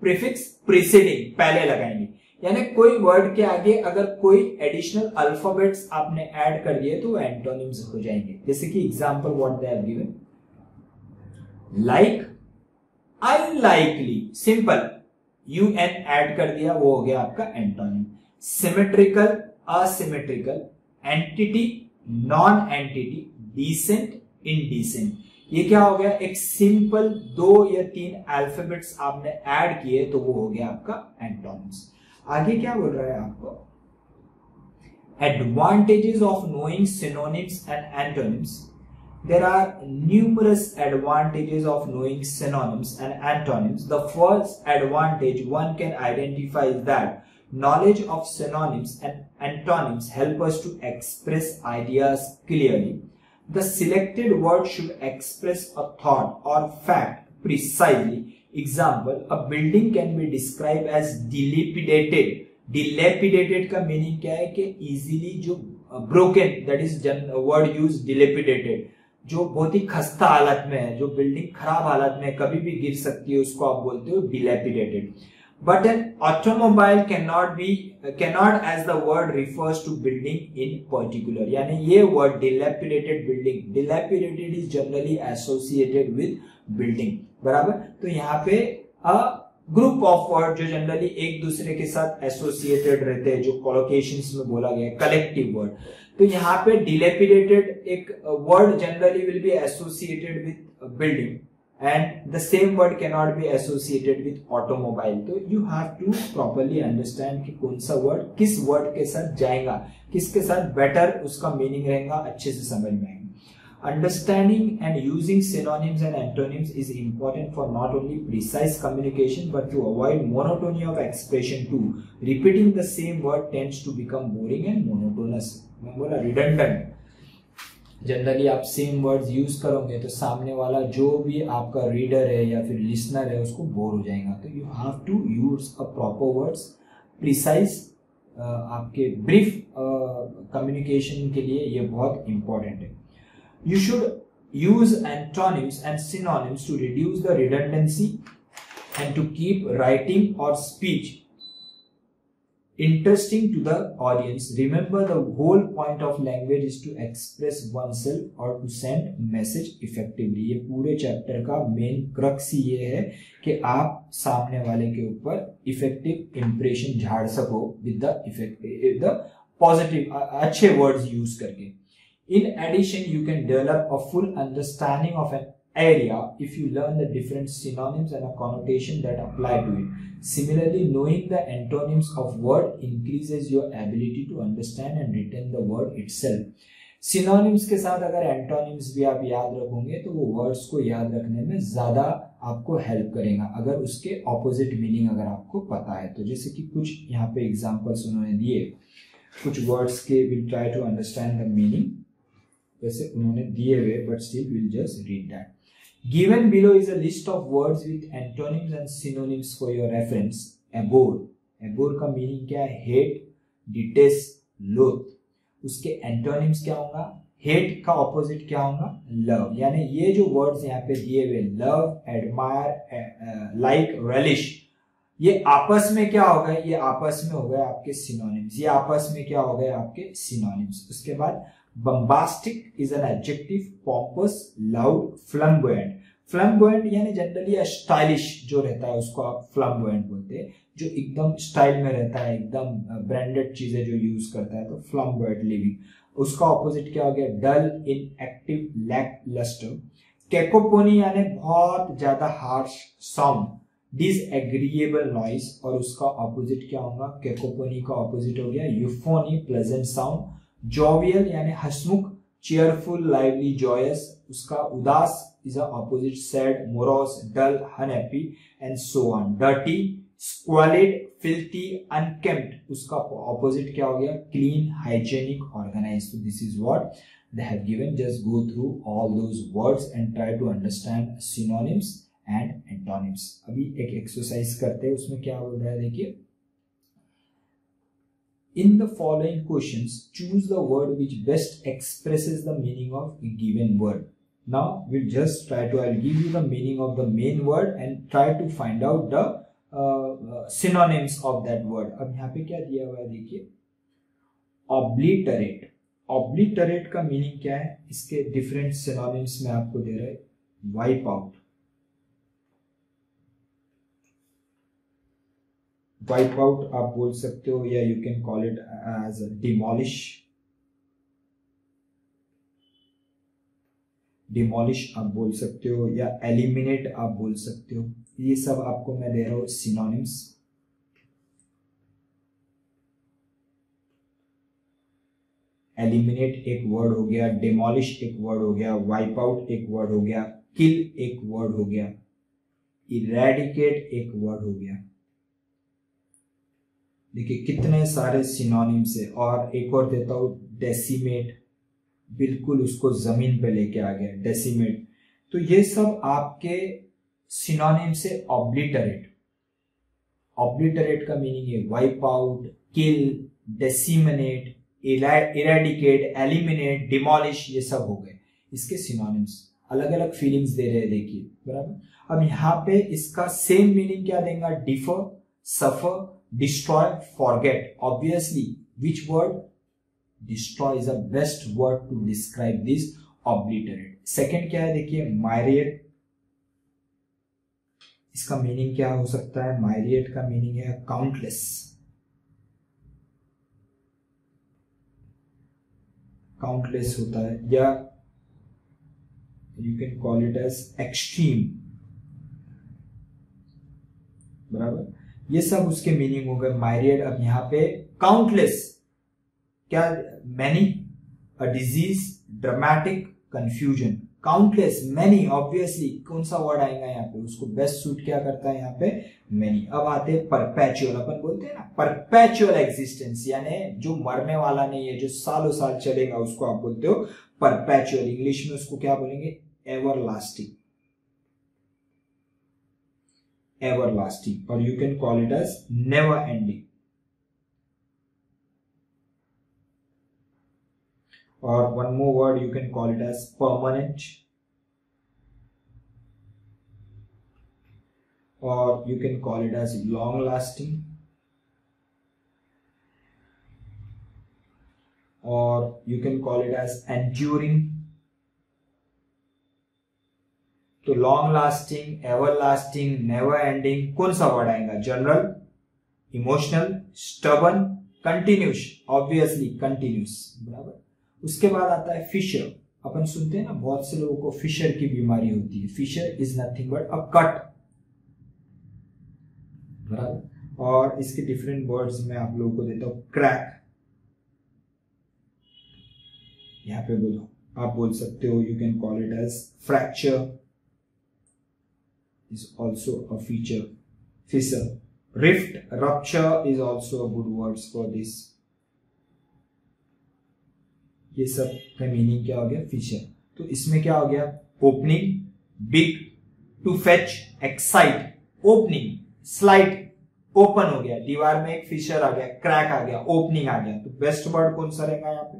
प्रीफिक्स प्रीसीडिंग पहले लगाएंगे. यानी कोई वर्ड के आगे अगर कोई एडिशनल अल्फाबेट्स आपने ऐड कर दिए तो एंटोनिम्स हो जाएंगे. जैसे कि example what they have given, like, unlikely, simple, UN add कर दिया, वो हो गया आपका antonym. Symmetrical, asymmetrical, entity, non entity, decent, indecent, ये क्या हो गया, एक सिंपल 2 या 3 अल्फाबेट्स आपने ऐड किए तो वो हो गया आपका एंटोनिम्स। आगे क्या बोल रहा है आपको, advantages of knowing synonyms and antonyms. There are numerous advantages of knowing synonyms and antonyms. The first advantage one can identify is that knowledge of synonyms and antonyms help us to express ideas clearly. The selected word should express a thought or fact precisely. Example, a building can be described as dilapidated. Dilapidated का meaning क्या है कि easily जो broken, that is word use dilapidated, जो बहुत ही खस्ता हालत में है, जो बिल्डिंग खराब हालत में कभी भी गिर सकती है, उसको आप बोलते हो dilapidated. But an automobile cannot as the word refers to building in particular, यानी ये word dilapidated building, dilapidated is generally associated with building, बराबर। तो यहाँ पे ग्रुप ऑफ वर्ड जो जनरली एक दूसरे के साथ एसोसिएटेड रहते हैं, जो कोलोकेशंस में बोला गया है, कलेक्टिव वर्ड। तो यहाँ पे डिलेपिडेटेड एक word generally will be associated with building and the same word can not be associated with automobile. तो you have to properly understand कि कौन सा वर्ड किस वर्ड के साथ जाएगा, किसके साथ बेटर उसका मीनिंग रहेगा, अच्छे से समझ में आएगा। Understanding and using synonyms and antonyms is important for not only precise communication but to avoid monotony of expression too. Repeating the same word tends to become boring and monotonous. मैं बोला redundant। Generally आप same words use करोगे तो सामने वाला जो भी आपका रीडर है या फिर लिसनर है उसको बोर हो जाएगा। तो you have to use a proper words, precise, आपके ब्रीफ कम्युनिकेशन के लिए ये बहुत इंपॉर्टेंट है। You should use antonyms and synonyms to reduce the redundancy and to keep writing or speech interesting to the audience. Remember, the whole point of language is to express oneself or to send message effectively. ये पूरे chapter का main crux ये है कि आप सामने वाले के ऊपर इफेक्टिव इंप्रेशन झाड़ सको with the positive अच्छे वर्ड्स यूज करके। In addition, you can develop a full understanding of an area if you learn the different synonyms and a connotation that apply to it. Similarly, knowing the antonyms of word increases your ability to understand and retain the word itself. Synonyms के साथ अगर antonyms भी आप याद रखोगे तो वो words को याद रखने में ज्यादा आपको help करेगा, अगर उसके opposite meaning अगर आपको पता है तो। जैसे कि कुछ यहाँ पे examples उन्होंने दिए, कुछ words के we'll try to understand the meaning वैसे उन्होंने दिए हुए, but still we'll just read that. Given below is a list of words with antonyms and synonyms for your reference. Abhor, abhor का meaning क्या है, hate, detest, loathe। उसके antonyms क्या होगा, hate का opposite क्या होगा, love। यानी ये जो words यहाँ पे दिए हुए, love, admire, like, relish, ये आपस में क्या हो गए, ये आपस में हो गए आपके synonyms, ये आपस में क्या हो गए आपके synonyms। उसके बाद bombastic is an adjective, pompous, loud, flamboyant। flamboyant यानी जनरली स्टाइलिश जो रहता है उसको आप flamboyant बोलते हैं, जो एकदम स्टाइल में रहता है, एकदम ब्रांडेड चीजें जो यूज करता है, तो flamboyant लिविंग। उसका ऑपोजिट क्या हो गया, dull, inactive, lackluster। कैकोफोनी यानी बहुत ज्यादा हार्श साउंड, disagreeable noise, और उसका ऑपोजिट क्या होगा, कैकोफोनी का ऑपोजिट हो गया यूफोनी, प्लेजेंट साउंड। jovial यानी हसमुख, cheerful, lively, joyous, उसका उदास is a opposite sad, morose, dull, unhappy, and so on। dirty, squalid, filthy, unkempt, उसका opposite क्या हो गया, clean, hygienic, organized। So this is what they have given। just go through all those words and try to understand synonyms and antonyms। अभी एक exercise करते हैं, उसमें क्या बोल रहा है देखिए, in the following questions choose the word which best expresses the meaning of a given word। now we'll just try to, I'll give you the meaning of the main word and try to find out the synonyms of that word। अब यहाँ पे क्या दिया हुआ है देखिए, obliterate। obliterate का meaning क्या है, इसके डिफरेंट synonyms में आपको दे रहा है, wipe out, वाइप आउट आप बोल सकते हो, या you can call it as demolish. Demolish आप बोल सकते हो, या एलिमिनेट आप बोल सकते हो। ये सब आपको मैं दे रहा हूं सिनोनिम्स। एलिमिनेट एक वर्ड हो गया, डिमोलिश एक वर्ड हो गया, वाइप आउट एक वर्ड हो गया, किल एक वर्ड हो गया, इरेडिकेट एक वर्ड हो गया। देखिए कितने सारे सिनोनिम्स है। और एक और देता हूं, डेसिमेट, बिल्कुल उसको जमीन पे लेके आ गया, डेसिमेट। तो ये सब आपके सिनोनिम से ऑब्लिटरेट। ऑब्लिटरेट का मीनिंग है वाइप आउट, किल, डेसिमिनेट, इरेडिकेट, एलिमिनेट, डिमोलिश, ये सब हो गए इसके सिनोनिम्स। अलग अलग फीलिंग्स दे रहे हैं, देखिए बराबर। अब यहाँ पे इसका सेम मीनिंग क्या देगा, differ, suffer, destroy, forget. Obviously which word, destroy is the best word to describe this obliterate. Second क्या है, देखिए मायरिएट। इसका मीनिंग क्या हो सकता है, मायरिएट का मीनिंग है काउंटलेस। काउंटलेस होता है, या you can call it as extreme, बराबर। ये सब उसके मीनिंग हो गए मायरिएट। अब यहाँ पे काउंटलेस क्या, many, a disease, dramatic, confusion. Countless, many, obviously कौन सा वर्ड आएगा यहाँ पे, उसको बेस्ट सूट क्या करता है यहाँ पे, मैनी। अब आते हैं परपेचुअल। अपन बोलते हैं ना परपेचुअल एग्जिस्टेंस, यानी जो मरने वाला नहीं है, जो सालों साल चलेगा, उसको आप बोलते हो परपेचुअल। इंग्लिश में उसको क्या बोलेंगे, एवरलास्टिंग, एवरलास्टिंग। और you can call it as never ending. Or one more word, you can call it as permanent, or you can call it as long lasting, or you can call it as enduring. तो long lasting, ever lasting, never ending, कौन सा word आएगा, general, emotional, stubborn, continuous. Obviously continuous, बराबर। उसके बाद आता है Fisher. अपन सुनते हैं ना, बहुत से लोगों को फिशर की बीमारी होती है। Fissure is nothing but a cut, बराबर। और इसके डिफरेंट वर्ड्स मैं आप लोगों को देता हूं, क्रैक, यहां पे बोलो, आप बोल सकते हो, you can call it as fracture, is also a feature, fissure. Rift, rupture is also a good words for this. ये सब का मीनिंग क्या हो गया, फिशर। तो इसमें क्या हो गया, opening, big, to fetch, excite, opening, slide, open हो गया, दीवार में एक फिशर आ गया, क्रैक आ गया, ओपनिंग आ गया। तो बेस्ट वर्ड कौन सा रहेगा यहाँ पे,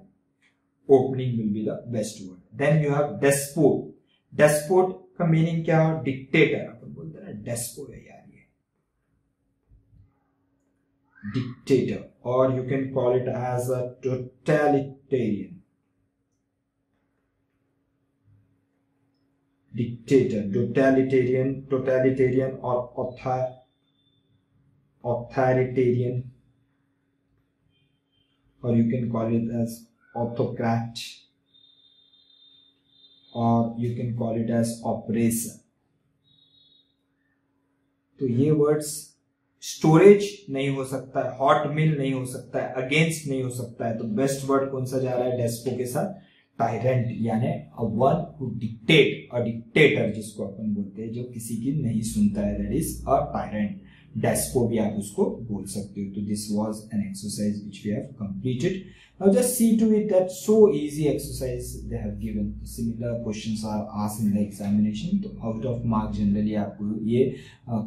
opening will be the best word. Then you have despot. Despot का मीनिंग क्या हो, डिक्टेटर। अपन बोलते हैं ना डेस्पो है यार ये, डिक्टेटर। और you can call it as a totalitarian, dictator, totalitarian, totalitarian और ऑथोरिटेरियन, और you can call it as autocrat, और you can call it as operation. तो ये वर्ड्स, स्टोरेज नहीं हो सकता है, हॉट मिल नहीं हो सकता है, अगेंस्ट नहीं हो सकता है। तो बेस्ट वर्ड कौन सा जा रहा है डेस्पो के साथ, टायरेंट, यानी a one who dictate, a dictator जिसको अपन बोलते हैं, जो किसी की नहीं सुनता है, that is a tyrant. Despot भी आप उसको बोल सकते हो। तो this was an exercise which we have completed. Now just see to it that so easy exercise they have given. Similar questions are asked in the examination. तो out of mark generally आपको ये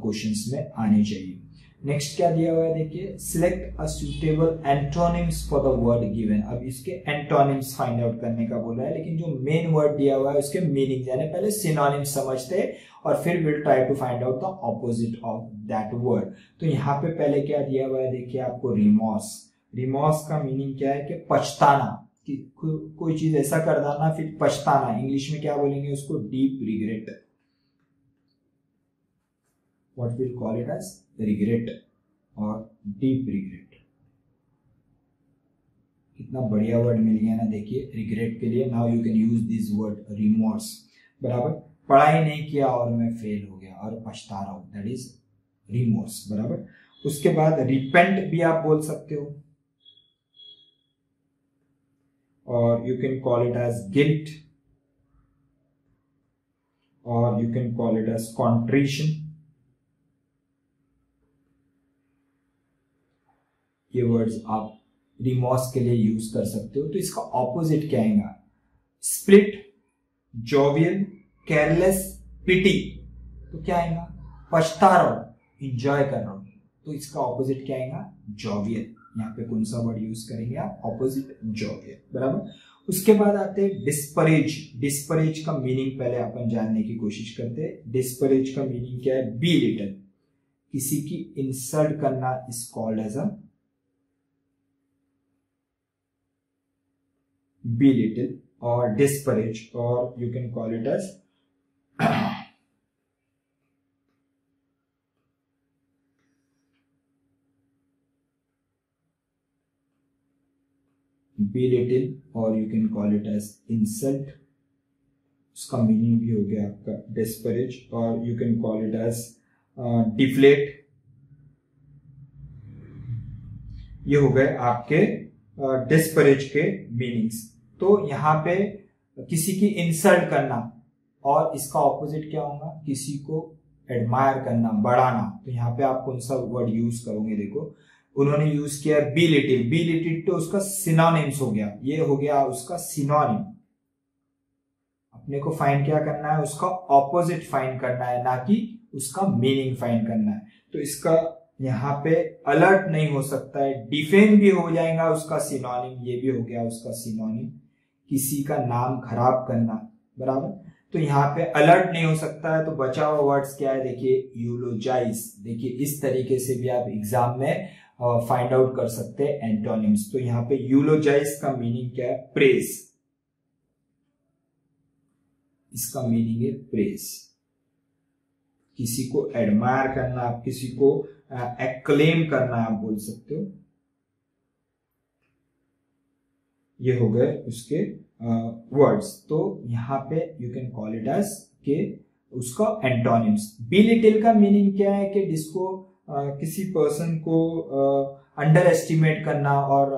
questions में आने चाहिए। Next क्या दिया हुआ है, देखिए, select a suitable antonyms for the word given. अब इसके एंटोनिम्स फाइंड आउट करने का बोला है, लेकिन जो मेन वर्ड दिया हुआ है उसके मीनिंग, यानी पहले सिनोनिम्स समझते और फिर will try to find out the opposite of that word. तो यहाँ पे पहले क्या दिया हुआ है, देखिए आपको रिमॉर्स। रिमॉर्स का मीनिंग क्या है कि पछताना, कि कोई चीज ऐसा कर डालना फिर पछताना। इंग्लिश में क्या बोलेंगे उसको, deep regret, what we'll call it as regret। और डीप रिग्रेट। कितना बढ़िया वर्ड मिल गया ना, देखिए रिग्रेट के लिए। Now you can use this word remorse, बराबर। पढ़ाई नहीं किया और मैं फेल हो गया और पछता रहा हूं, दैट इज रिमोर्स, बराबर। उसके बाद रिपेंट भी आप बोल सकते हो, और you can call it as guilt, और you can call it as contrition. ये वर्ड्स आप रिमोर्स के लिए यूज कर सकते हो। तो इसका ऑपोजिट क्या आएगा? स्प्लिट, जोवियल, केयरलेस, पिटी। तो क्या आएगा? पछता रहा हूं, इंजॉय कर रहा हूं। तो इसका ऑपोजिट क्या आएगा? जोवियल। यहाँ पे कौन सा वर्ड यूज करेंगे आप? ऑपोजिट, जोवियल, बराबर। उसके बाद आते हैं डिस्परेज। डिस्परेज का मीनिंग पहले अपन जानने की कोशिश करते हैं। डिस्परेज का मीनिंग क्या है? बी लिटल, किसी की इंसल्ट करना is called as a belittle or disparage, or you can call it as belittle, or you can call it as insult. उसका मीनिंग भी हो गया आपका disparage, or you can call it as deflate. ये हो गए आपके disparage के मीनिंग्स। तो यहाँ पे किसी की इंसल्ट करना, और इसका ऑपोजिट क्या होगा? किसी को एडमायर करना, बढ़ाना। तो यहाँ पे आप कौन सा वर्ड यूज करोगे? देखो उन्होंने यूज किया बी लिटिल। बी लिटिल तो उसका सिनोनिम्स हो गया, ये हो गया उसका सिनोनिम। अपने को फाइंड क्या करना है? उसका ऑपोजिट फाइंड करना है, ना कि उसका मीनिंग फाइंड करना है। तो इसका यहाँ पे अलर्ट नहीं हो सकता है, डिफेम भी हो जाएगा उसका सिनोनिम, ये भी हो गया उसका सिनोनिम। किसी का नाम खराब करना, बराबर। तो यहाँ पे अलर्ट नहीं हो सकता है, तो बचा हुआ वर्ड्स क्या है? देखिए यूलोजाइज। देखिए इस तरीके से भी आप एग्जाम में फाइंड आउट कर सकते हैं एंटोनिम्स। तो यहाँ पे यूलोजाइज का मीनिंग क्या है? प्रेज। इसका मीनिंग है प्रेज, किसी को एडमायर करना, आप किसी को एक्लेम करना आप बोल सकते हो। ये हो गए उसके वर्ड्स। तो यहाँ पे you can call it as के उसका एंटोनिम्स। बिलिटिल का मीनिंग क्या है? कि जिसको किसी पर्सन को अंडर एस्टिमेट करना और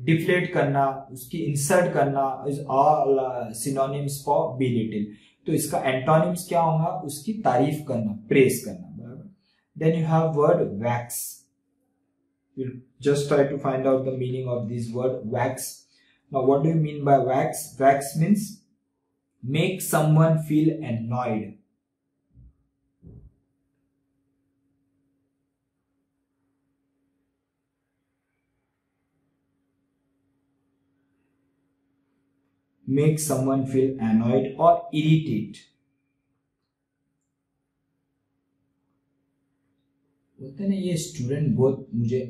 डिफ्लेट करना, उसकी इंसल्ट करना is all synonyms for belittle. तो इसका एंटोनिम्स क्या होगा? उसकी तारीफ करना, प्रेज करना, बराबर। Then you have word wax. We'll just try to find out the meaning of this word wax. Now what do you mean by wax? Wax means make someone feel annoyed. Make someone feel annoyed or irritate. बोलते ना ये student बहुत मुझे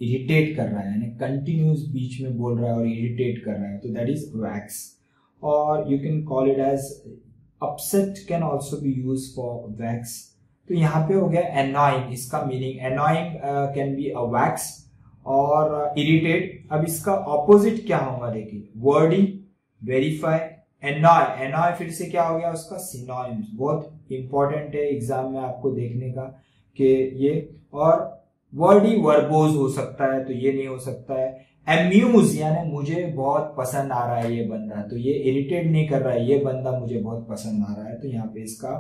irritate कर रहा है, यानी continuous बीच में बोल रहा है और इरिटेट कर रहा है, तो दैट इज वैक्स। और you can call it as upset, can also be use for vex. तो यहाँ पे हो गया एनॉइंग, इसका meaning annoying can be a vex और इरिटेट। अब इसका ऑपोजिट क्या होगा? देखिए वर्डी, वेरीफाई, एनॉय। एनॉय फिर से क्या हो गया? उसका सिनोनिम्स। बहुत इंपॉर्टेंट है एग्जाम में आपको देखने का कि ये, और वर्ड ही वर्बोज हो सकता है, तो ये नहीं हो सकता है। अम्यूज यानी मुझे बहुत पसंद आ रहा है ये बंदा, तो ये इरिटेट नहीं कर रहा है, ये बंदा मुझे बहुत पसंद आ रहा है। तो यहाँ पे इसका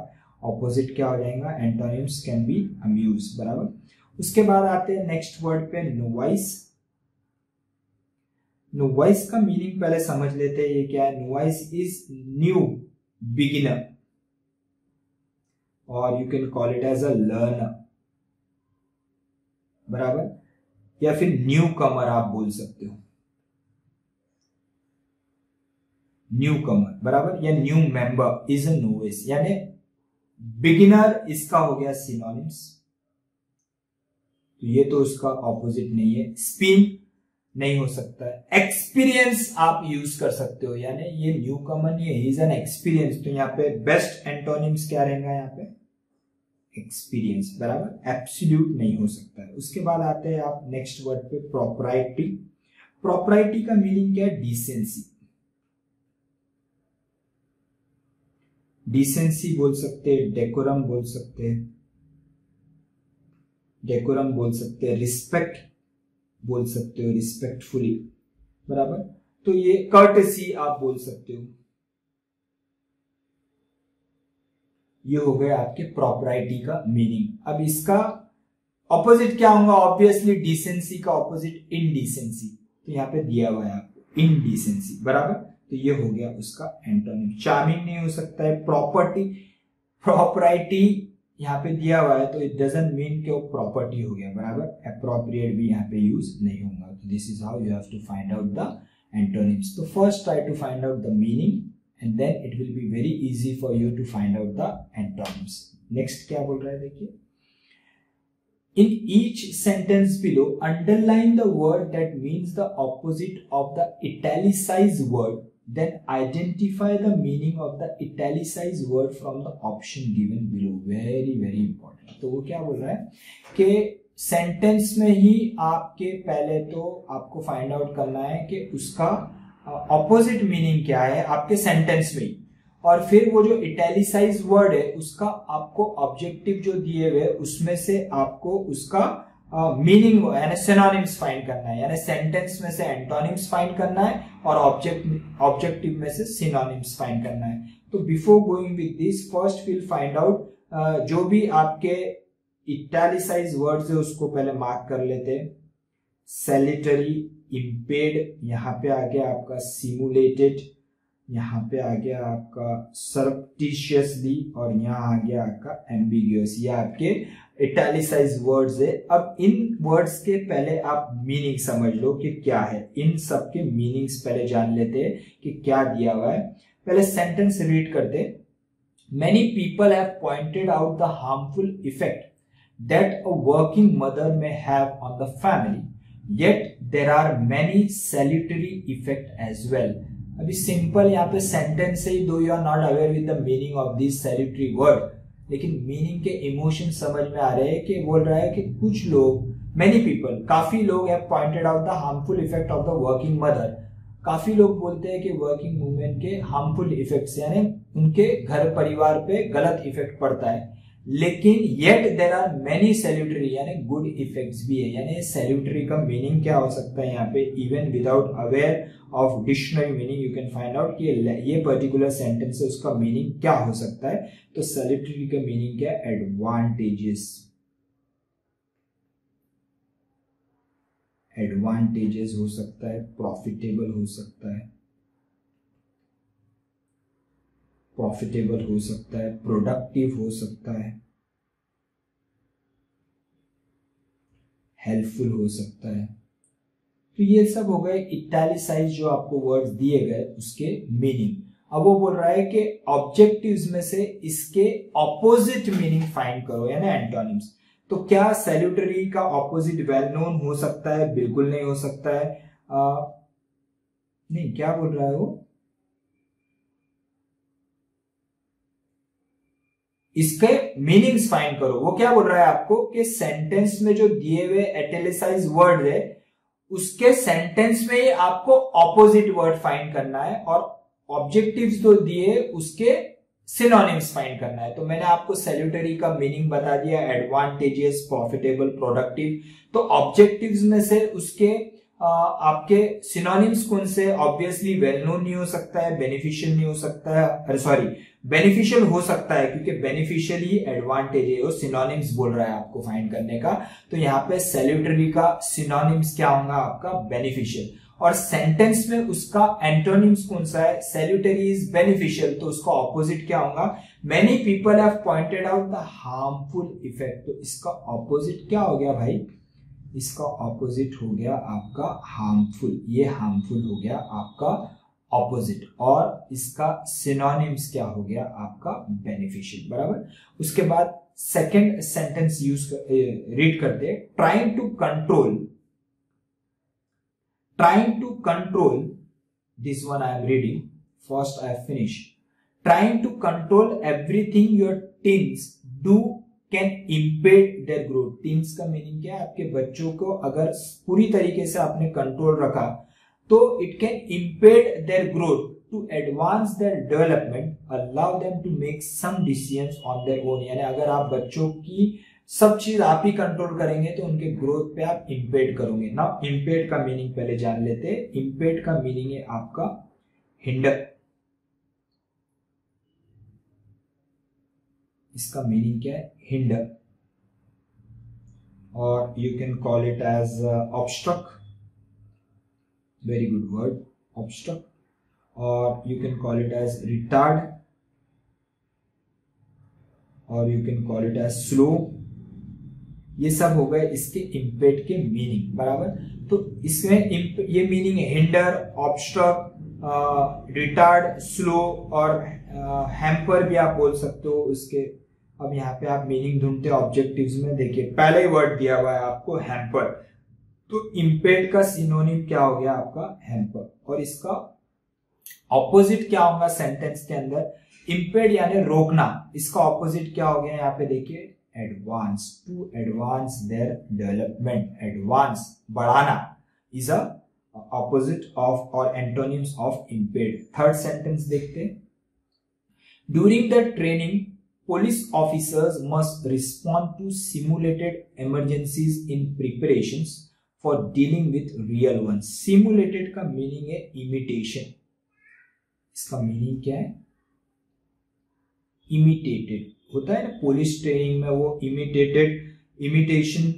ऑपोजिट क्या हो जाएगा? एंटोनिम्स कैन बी अम्यूज, बराबर। उसके बाद आते हैं नेक्स्ट वर्ड पे, नोवाइस। नोवाइस का मीनिंग पहले समझ लेते हैं, ये क्या है? नोवाइस इज न्यू बिगिनर, और you can call it as a learner, बराबर, या फिर न्यू कमर आप बोल सकते हो, न्यू कमर, बराबर, या new member is a novice, यानी बिगिनर इसका हो गया सिनोनिम्स। तो ये तो उसका ऑपोजिट नहीं है। स्पिन नहीं हो सकता है। एक्सपीरियंस आप यूज कर सकते हो, यानी ये न्यू कमर नहीं है, ही इज एन एक्सपीरियंस। तो यहाँ पे बेस्ट एंटोनिम्स क्या रहेगा? यहाँ पे एक्सपीरियंस, बराबर, एब्सोल्यूट नहीं हो सकता है। उसके बाद आते हैं आप नेक्स्ट वर्ड पे, प्रॉपर्टी। प्रॉपर्टी का मीनिंग क्या है? डिसेंसी। डिसेंसी बोल सकते हैं, डेकोरम बोल सकते हैं, डेकोरम बोल सकते हैं, रिस्पेक्ट बोल सकते हो, रिस्पेक्टफुली, बराबर। तो ये कर्टेसी आप बोल सकते हो। ये हो गए आपके प्रॉपर्टी का मीनिंग। अब इसका ऑपोजिट क्या होगा? ऑब्वियसली डिसेंसी का ऑपोजिट इनडिसेंसी, तो यहाँ पे दिया हुआ है आपको इनडिसेंसी, बराबर। तो ये हो गया उसका एंटोनिम। चार्मिंग नहीं हो सकता है, प्रॉपर्टी, प्रॉपर्टी यहाँ पे दिया हुआ है तो इट डजंट मीन कि वो प्रॉपर्टी हो गया, बराबर। एप्रोप्रिएट भी यहाँ पे यूज नहीं होगा। तो this is how you have to find out the antonyms. तो first try to find out the meaning and then it will be very easy for you to find out the antonyms. Next क्या बोल रहा है देखिए, in each sentence below underline the word that means the opposite of the italicized word, then identify the meaning of the italicized word from the option given below. Very very important. तो वो क्या बोल रहा है कि sentence में ही आपके पहले तो आपको फाइंड आउट करना है कि उसका ऑपोजिट मीनिंग क्या है आपके सेंटेंस में, और फिर वो जो इटैलिसाइज वर्ड है उसका आपको ऑब्जेक्टिव जो दिए हुए उसमें से आपको उसका मीनिंग यानी सिनोनिम्स फाइंड करना है, यानी सेंटेंस में से एंटोनिम्स फाइंड करना है और ऑब्जेक्टिव में से सिनोनिम्स फाइंड करना है। तो before going with this, first will find out जो भी आपके इटैलिसाइज वर्ड्स है उसको पहले मार्क कर लेते हैं। सैलिटरी, इम्पेड, यहाँ पे आ गया आपका सिमुलेटेड, यहाँ पे आ गया आपका सरप्टिशियसली, और यहाँ आ गया आपका एम्बिग्यूअस। ये आपके इटैलिसाइज वर्ड्स है। अब इन वर्ड्स के पहले आप मीनिंग समझ लो कि क्या है। इन सब के मीनिंग्स पहले जान लेते हैं कि क्या दिया हुआ है। पहले सेंटेंस रीड करते। Many people have pointed out the harmful effect that a working mother may have on the family. Yet there are many salutary effect as well. अभी सिंपल यहाँ पे सेंटेंस है, though you are not aware with the meaning of this salutary word, लेकिन meaning के emotion समझ में आ रहे हैं कि बोल रहा है कि कुछ लोग, मेनी पीपल, काफी लोग have pointed out the harmful effect of the working mother. काफी लोग बोलते हैं कि वर्किंग वुमेन के हार्मफुल इफेक्ट्स यानी उनके घर परिवार पे गलत इफेक्ट पड़ता है, लेकिन yet there are many salutary यानी गुड इफेक्ट्स भी है। यानी सैल्यूटरी का मीनिंग क्या हो सकता है यहाँ पे, even without aware of dictionary meaning you can find out कि ये पर्टिकुलर सेंटेंस है उसका मीनिंग क्या हो सकता है। तो सैल्यूटरी का मीनिंग क्या है? एडवांटेजेस, एडवांटेजेस हो सकता है, प्रॉफिटेबल हो सकता है, प्रॉफिटेबल हो सकता है, प्रोडक्टिव हो सकता है, हेल्पफुल हो सकता है। तो ये सब हो गए इटैलिसाइज जो आपको वर्ड्स दिए गए उसके मीनिंग। अब वो बोल रहा है कि ऑब्जेक्टिव्स में से इसके ऑपोजिट मीनिंग फाइंड करो यानी एंटोनिम्स। तो क्या सैल्यूटरी का ऑपोजिट वेल नोन हो सकता है? बिल्कुल नहीं हो सकता है। नहीं, क्या बोल रहा है वो, इसके मीनिंग्स फाइंड करो। वो क्या बोल रहा है आपको कि सेंटेंस में जो दिए हुए इटैलिसाइज वर्ड है उसके सेंटेंस में ही आपको ऑपोजिट वर्ड फाइंड करना है और ऑब्जेक्टिव्स जो दिए उसके सिनोनिम्स फाइंड करना है। तो मैंने आपको सैल्यूटरी का मीनिंग बता दिया, एडवांटेजेस, प्रॉफिटेबल, प्रोडक्टिव। तो ऑब्जेक्टिव्स में से उसके आपके सिनोनिम्स कौन से? ऑब्वियसली वेल नोन नहीं हो सकता है, बेनिफिशियल नहीं हो सकता है, सॉरी बेनिफिशियल हो सकता है क्योंकि बेनिफिशियल ही एडवांटेज है, वो सिनोनिम्स बोल रहा है आपको फाइंड करने का। तो यहाँ पे सैल्यूटरी का सिनोनिम्स क्या होगा आपका? बेनिफिशियल। और सेंटेंस में उसका एंटोनिम्स कौन सा है? सैल्यूटरी इज बेनिफिशियल, तो उसका ऑपोजिट क्या होगा? Many people have pointed out the harmful effect. तो इसका ऑपोजिट क्या हो गया भाई? इसका ऑपोजिट हो गया आपका हार्मफुल। ये हार्मफुल हो गया आपका ऑपोजिट, और इसका सिनोनिम्स क्या हो गया आपका? बेनिफिशियल, बराबर। उसके बाद सेकंड सेंटेंस रीड करते हैं। Trying to control this one I am reading, first I finish. Trying to control everything your teens do can impede their growth. Teams का मीनिंग क्या है, आपके बच्चों को अगर पूरी तरीके से आपने कंट्रोल रखा तो it can impede their growth to advance their development, allow them to make some decisions on their own. यानी अगर आप बच्चों की सब चीज आप ही कंट्रोल करेंगे तो उनके ग्रोथ पे आप इम्पेड करोगे ना। इम्पेड का मीनिंग पहले जान लेते हैं। इम्पेड का मीनिंग है आपका हिंडर। इसका मीनिंग क्या है, हिंडर। और you can call it as obstruct, very good word, obstruct. और you can call it as retard, और you can call it as slow. ये सब हो गए इसके इम्पेड के मीनिंग, बराबर। तो इसमें ये मीनिंग है हिंडर, ऑब्स्ट्रक, रिटार्ड, स्लो और हैम्पर भी आप बोल सकते हो उसके। अब यहाँ पे आप मीनिंग ढूंढते हैं ऑब्जेक्टिव्स में, देखिए पहले ही वर्ड दिया हुआ है आपको हैम्पर, तो इम्पेड का सिनोनिम क्या हो गया आपका हैम्पर। और इसका ऑपोजिट क्या होगा सेंटेंस के अंदर, इम्पेड यानी रोकना, इसका ऑपोजिट क्या हो गया यहाँ पे देखिए advance, to advance their development. Advance बढ़ाना इज अ ऑपोजिट ऑफ और antonyms of impede. Third sentence देखते हैं, during the training police officers must respond to simulated emergencies in preparations for dealing with real ones। simulated का meaning है imitation। इसका meaning क्या है, imitated होता है ना पुलिस ट्रेनिंग में, वो imitation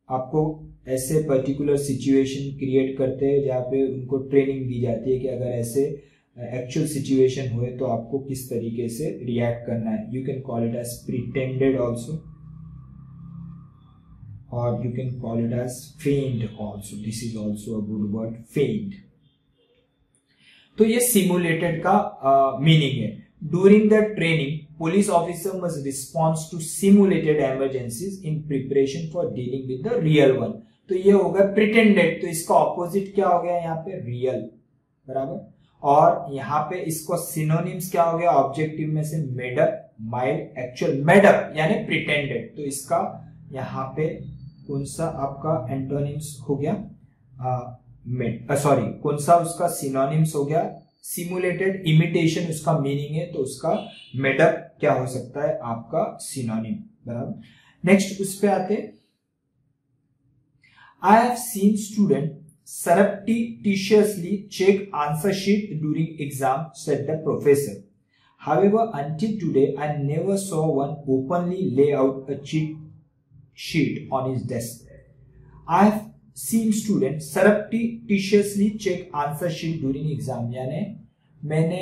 आपको ऐसे पर्टिकुलर सिचुएशन क्रिएट करते हैं जहाँ पे उनको ट्रेनिंग दी जाती है कि अगर ऐसे एक्चुअल सिचुएशन हुए तो आपको किस तरीके से रिएक्ट करना है। You can call it as pretended also, और you can call it as feigned also. This is also a good word, feigned. तो ये सिमुलेटेड का मीनिंग है। During the training police officer must response to simulated emergencies in preparation for dealing with the real one. तो ये हो गया pretended, तो इसका ऑपोजिट क्या हो गया यहाँ पे रियल, बराबर। और यहाँ पे इसको सिनोनिम्स क्या हो गया ऑब्जेक्टिव में से, मेडअप, माइल्ड, एक्चुअल। मेडअप यानी प्रिटेंडेड, तो इसका यहाँ पे कौन सा आपका एंटोनिम्स हो गया, सॉरी कौन सा उसका सिनोनिम्स हो गया, सिमुलेटेड। इमिटेशन उसका मीनिंग है, तो उसका मेडअप क्या हो सकता है आपका सिनोनिम, बराबर। नेक्स्ट उस पे आते, I have seen student surreptitiously check answer sheet during exam, said the professor. However, until today, I never saw one openly lay out a cheat sheet on his desk. I have seen students surreptitiously check answer sheet during exam. यानी मैंने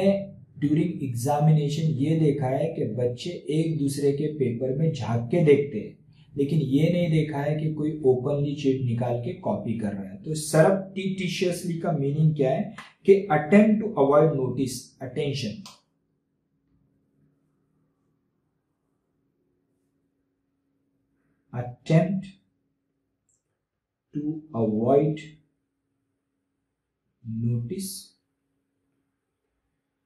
during examination ये देखा है कि बच्चे एक दूसरे के पेपर में झांक के देखते हैं, लेकिन ये नहीं देखा है कि कोई ओपनली चीट निकाल के कॉपी कर रहा है। तो सरप्टिटिशियसली का मीनिंग क्या है कि attempt to avoid notice, attention. Attempt to avoid notice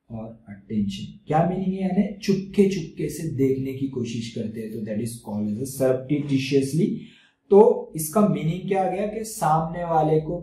और अटेंशन, क्या मीनिंग है, यानी चुपके चुपके से देखने की कोशिश करते हैं, तो दैट इज कॉल्ड एज सरप्टिटिशियसली। तो इसका मीनिंग क्या आ गया कि सामने वाले को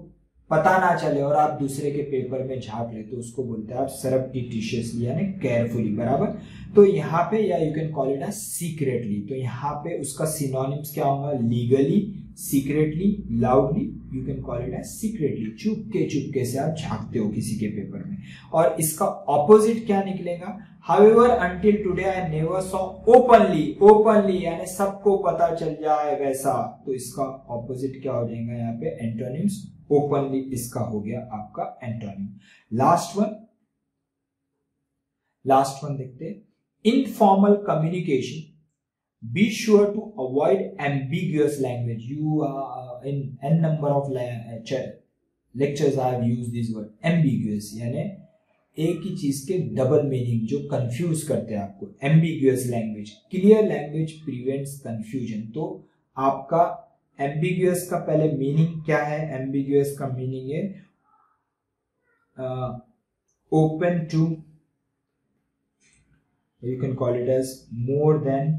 पता ना चले और आप दूसरे के पेपर में झांक ले, तो उसको बोलते हैं आप सरप्टिटिशियसली यानी केयरफुली, बराबर। तो यहाँ पे या you can call it as secretly, तो यहाँ पे उसका सिनोनिम्स क्या होगा, legally, secretly, loudly, you can call it as secretly. चुपके से आप झांकते हो किसी के पेपर में। और इसका ऑपोजिट क्या निकलेगा, however until today I never saw openly यानी सबको पता चल जाए वैसा, तो इसका ऑपोजिट क्या हो जाएगा यहाँ पे एंटोनिम्स, ओपनली इसका हो गया आपका एंटोनिम। लास्ट वन देखते, informal communication, be sure to avoid ambiguous language. In n number of lectures I have used this word ambiguous, यानी एक ही चीज के डबल मीनिंग जो कंफ्यूज करते हैं आपको। Ambiguous language, clear language prevents confusion. तो आपका एम्बिग्यूअस का पहले मीनिंग क्या है, एम्बिग्यूअस का मीनिंग है open to, you can call it as more than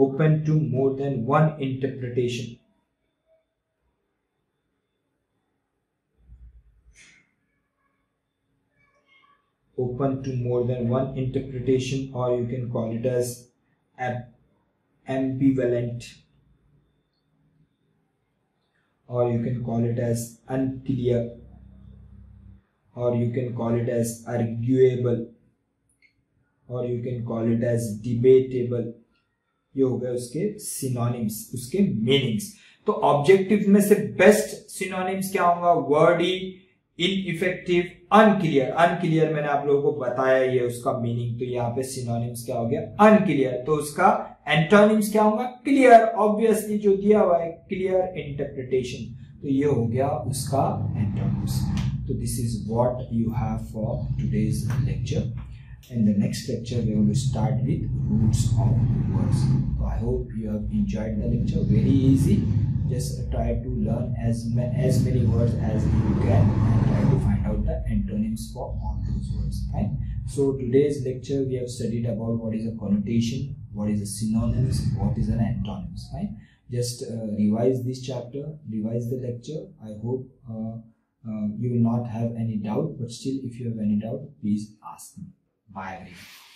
open to more than one interpretation. Open to more than one interpretation, or you can call it as ambivalent, or you can call it as unclear, or you can call it as arguable, और you can call it as debatable. ये हो गए उसके synonyms, उसके meanings. तो objective में से best synonyms क्या होगा? Verde, ineffective, unclear. अनक्लियर मैंने आप लोगों को बताया ये उसका मीनिंग. तो यहाँ पे synonyms क्या हो गया? अनक्लियर. तो उसका एंटोनिम्स क्या होगा? क्लियर. ऑब्वियसली जो दिया हुआ है क्लियर इंटरप्रिटेशन. तो ये हो गया उसका antonyms. So this is what you have for today's lecture. In the next lecture, we are going to start with roots of words. So I hope you have enjoyed the lecture. Very easy. Just try to learn as many words as you can and try to find out the antonyms for all those words. Right? So today's lecture, we have studied about what is a connotation, what is a synonyms, what is an antonyms. Right? Just revise this chapter, revise the lecture. I hope you will not have any doubt, but still if you have any doubt, please ask me. Bye everyone.